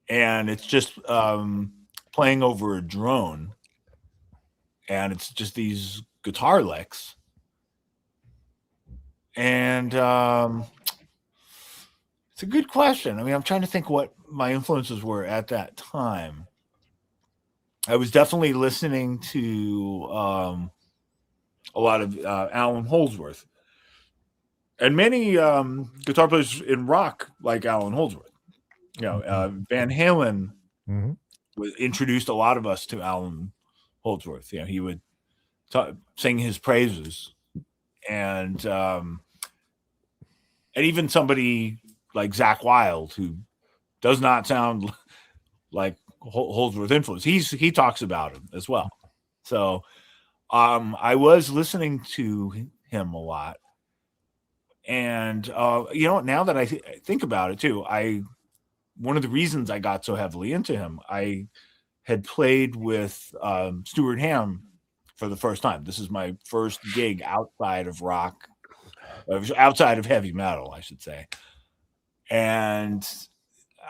And it's just playing over a drone. And it's just these guitar licks. And it's a good question. I mean, I'm trying to think what my influences were at that time. I was definitely listening to a lot of Alan Holdsworth. And many guitar players in rock like Alan Holdsworth. Van Halen introduced a lot of us to Alan Holdsworth. He would sing his praises, and even somebody like Zakk Wylde, who does not sound like Holdsworth influence, he talks about him as well. So I was listening to him a lot, and now that I think about it too, one of the reasons I got so heavily into him, I had played with Stuart Hamm for the first time. This is my first gig outside of rock, outside of heavy metal, I should say. And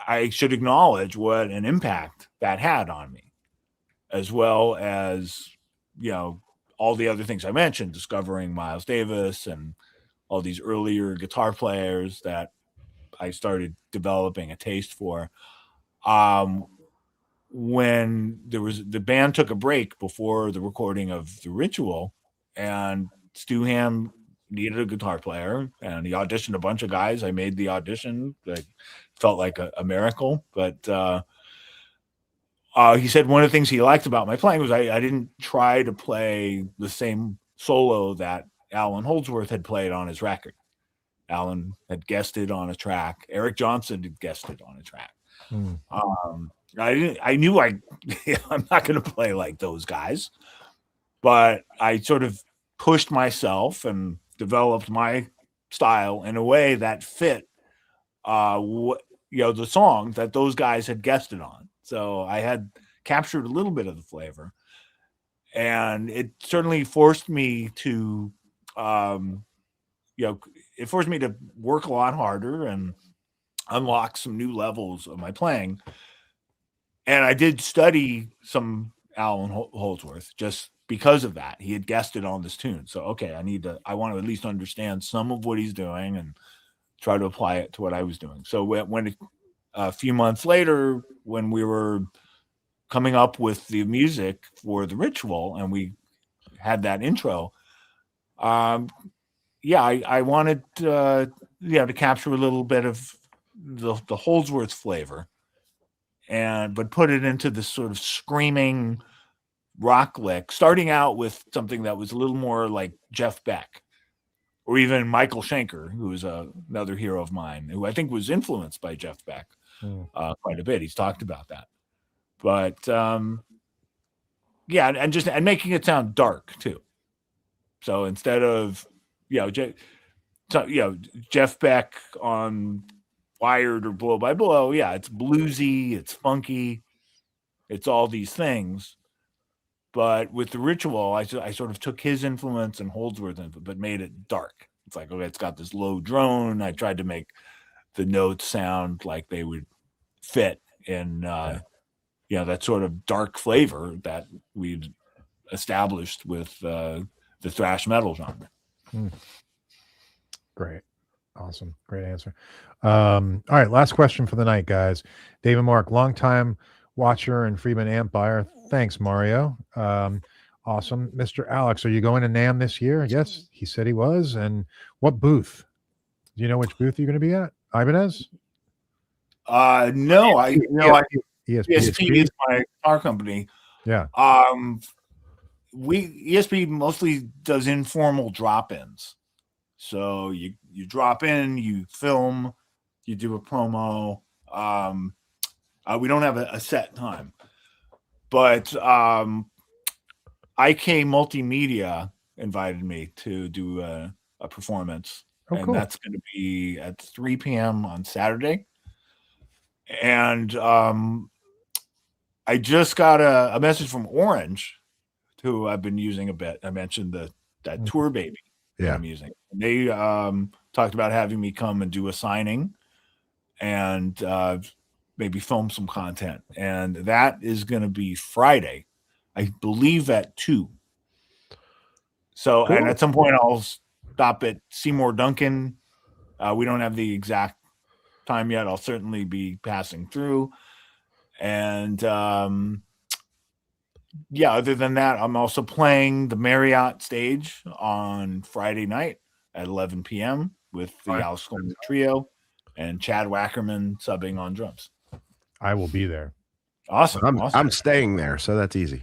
I should acknowledge what an impact that had on me, as well as, all the other things I mentioned, discovering Miles Davis and all these earlier guitar players that I started developing a taste for. When the band took a break before the recording of The Ritual, and Stu Hamm needed a guitar player, and he auditioned a bunch of guys. I made the audition. It felt like a miracle, but he said one of the things he liked about my playing was I didn't try to play the same solo that Alan Holdsworth had played on his record. Alan had guested on a track. Eric Johnson had guested on a track. I knew I'm not going to play like those guys, but I sort of pushed myself and developed my style in a way that fit, the song that those guys had guested on. So I had captured a little bit of the flavor, and it certainly forced me to it forced me to work a lot harder and unlock some new levels of my playing. And I did study some Alan Holdsworth just because of that. He had guested on this tune. So, okay, I want to at least understand some of what he's doing and try to apply it to what I was doing. So when a few months later, when we were coming up with the music for the ritual and we had that intro, I wanted to capture a little bit of the Holdsworth flavor but put it into this sort of screaming rock lick, starting out with something that was a little more like Jeff Beck or even Michael Schenker, who is another hero of mine, who I think was influenced by Jeff Beck quite a bit. He's talked about that. But and making it sound dark too. So instead of Jeff Beck on Wired or Blow by Blow, it's bluesy, it's funky, it's all these things. But with the ritual, I sort of took his influence and Holdsworth influence, but made it dark. It's like, okay, it's got this low drone. I tried to make the notes sound like they would fit in that sort of dark flavor that we'd established with the thrash metal genre. Great. Awesome. Great answer. All right. Last question for the night, guys. David Mark, longtime watcher and Friedman amp buyer. Thanks, Mario. Awesome. Mr. Alex, are you going to NAMM this year? Yes, he said he was. And what booth? Do you know which booth you're going to be at? Ibanez? No, ESP is my car company. Yeah. ESP mostly does informal drop-ins. So you drop in, you film, you do a promo. We don't have a set time, but IK Multimedia invited me to do a performance, and cool. That's going to be at 3 p.m. on Saturday. And I just got a message from Orange, who I've been using a bit. I mentioned that Tour Baby. Yeah, I'm using. They talked about having me come and do a signing and maybe film some content. And that is going to be Friday, I believe at 2. So, cool. And at some point I'll stop at Seymour Duncan. We don't have the exact time yet. I'll certainly be passing through. And other than that, I'm also playing the Marriott stage on Friday night at 11 p.m. with the Alex Skolnick Trio and Chad Wackerman subbing on drums. I will be there. Awesome. I'm staying there, so that's easy.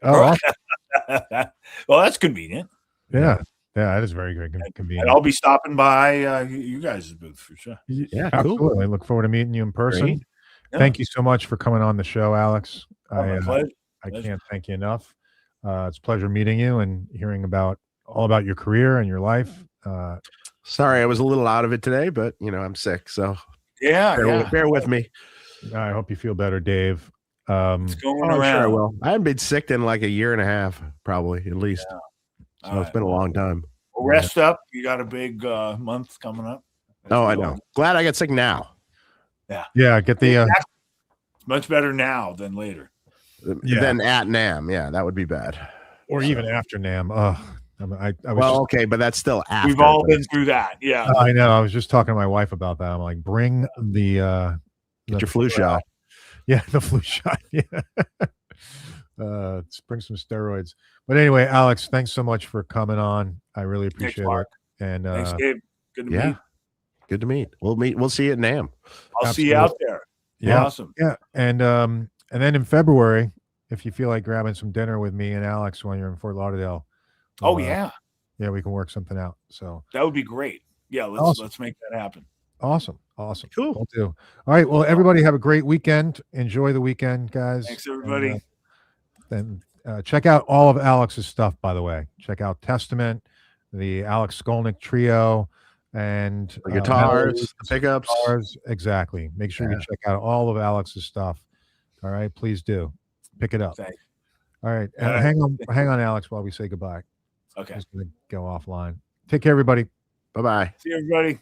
Oh, awesome. Well, that's convenient. Yeah, that is very good. Convenient. And I'll be stopping by you guys' booth for sure. Yeah, absolutely. Cool. I look forward to meeting you in person. Yeah. Thank you so much for coming on the show, Alex. My pleasure. I can't thank you enough. It's a pleasure meeting you and hearing all about your career and your life. Sorry, I was a little out of it today, but I'm sick, so bear with me. I hope you feel better, Dave. It's going around. Sure I will. I haven't been sick in like a year and a half, probably at least. Yeah. So it's been a long time. Well, rest up. You got a big month coming up. I know. Glad I got sick now. Yeah. Get the. It's much better now than later. Than at NAMM. Yeah, that would be bad. Or even after NAMM. I was okay, but that's still after. We've all been through that. Yeah, I know. I was just talking to my wife about that. I'm like, bring the get your flu shot. Yeah, the flu shot. Yeah. Bring some steroids. But anyway, Alex, thanks so much for coming on. I really appreciate it. And thanks, Gabe. Good to meet. Good to meet. We'll see you at NAMM. I'll see you out there. Yeah. Awesome. Yeah. And then in February, if you feel like grabbing some dinner with me and Alex when you're in Fort Lauderdale. Yeah, we can work something out. So that would be great. Yeah, let's make that happen. Awesome. Cool. We'll do. All right. Well, everybody have a great weekend. Enjoy the weekend, guys. Thanks, everybody. And check out all of Alex's stuff, by the way. Check out Testament, the Alex Skolnick Trio, and the guitars, the pickups. Exactly. Make sure you check out all of Alex's stuff. All right, please do. Pick it up. Thanks. All right. Hang on, Alex, while we say goodbye. Okay. Just gonna go offline. Take care, everybody. Bye-bye. See you, everybody.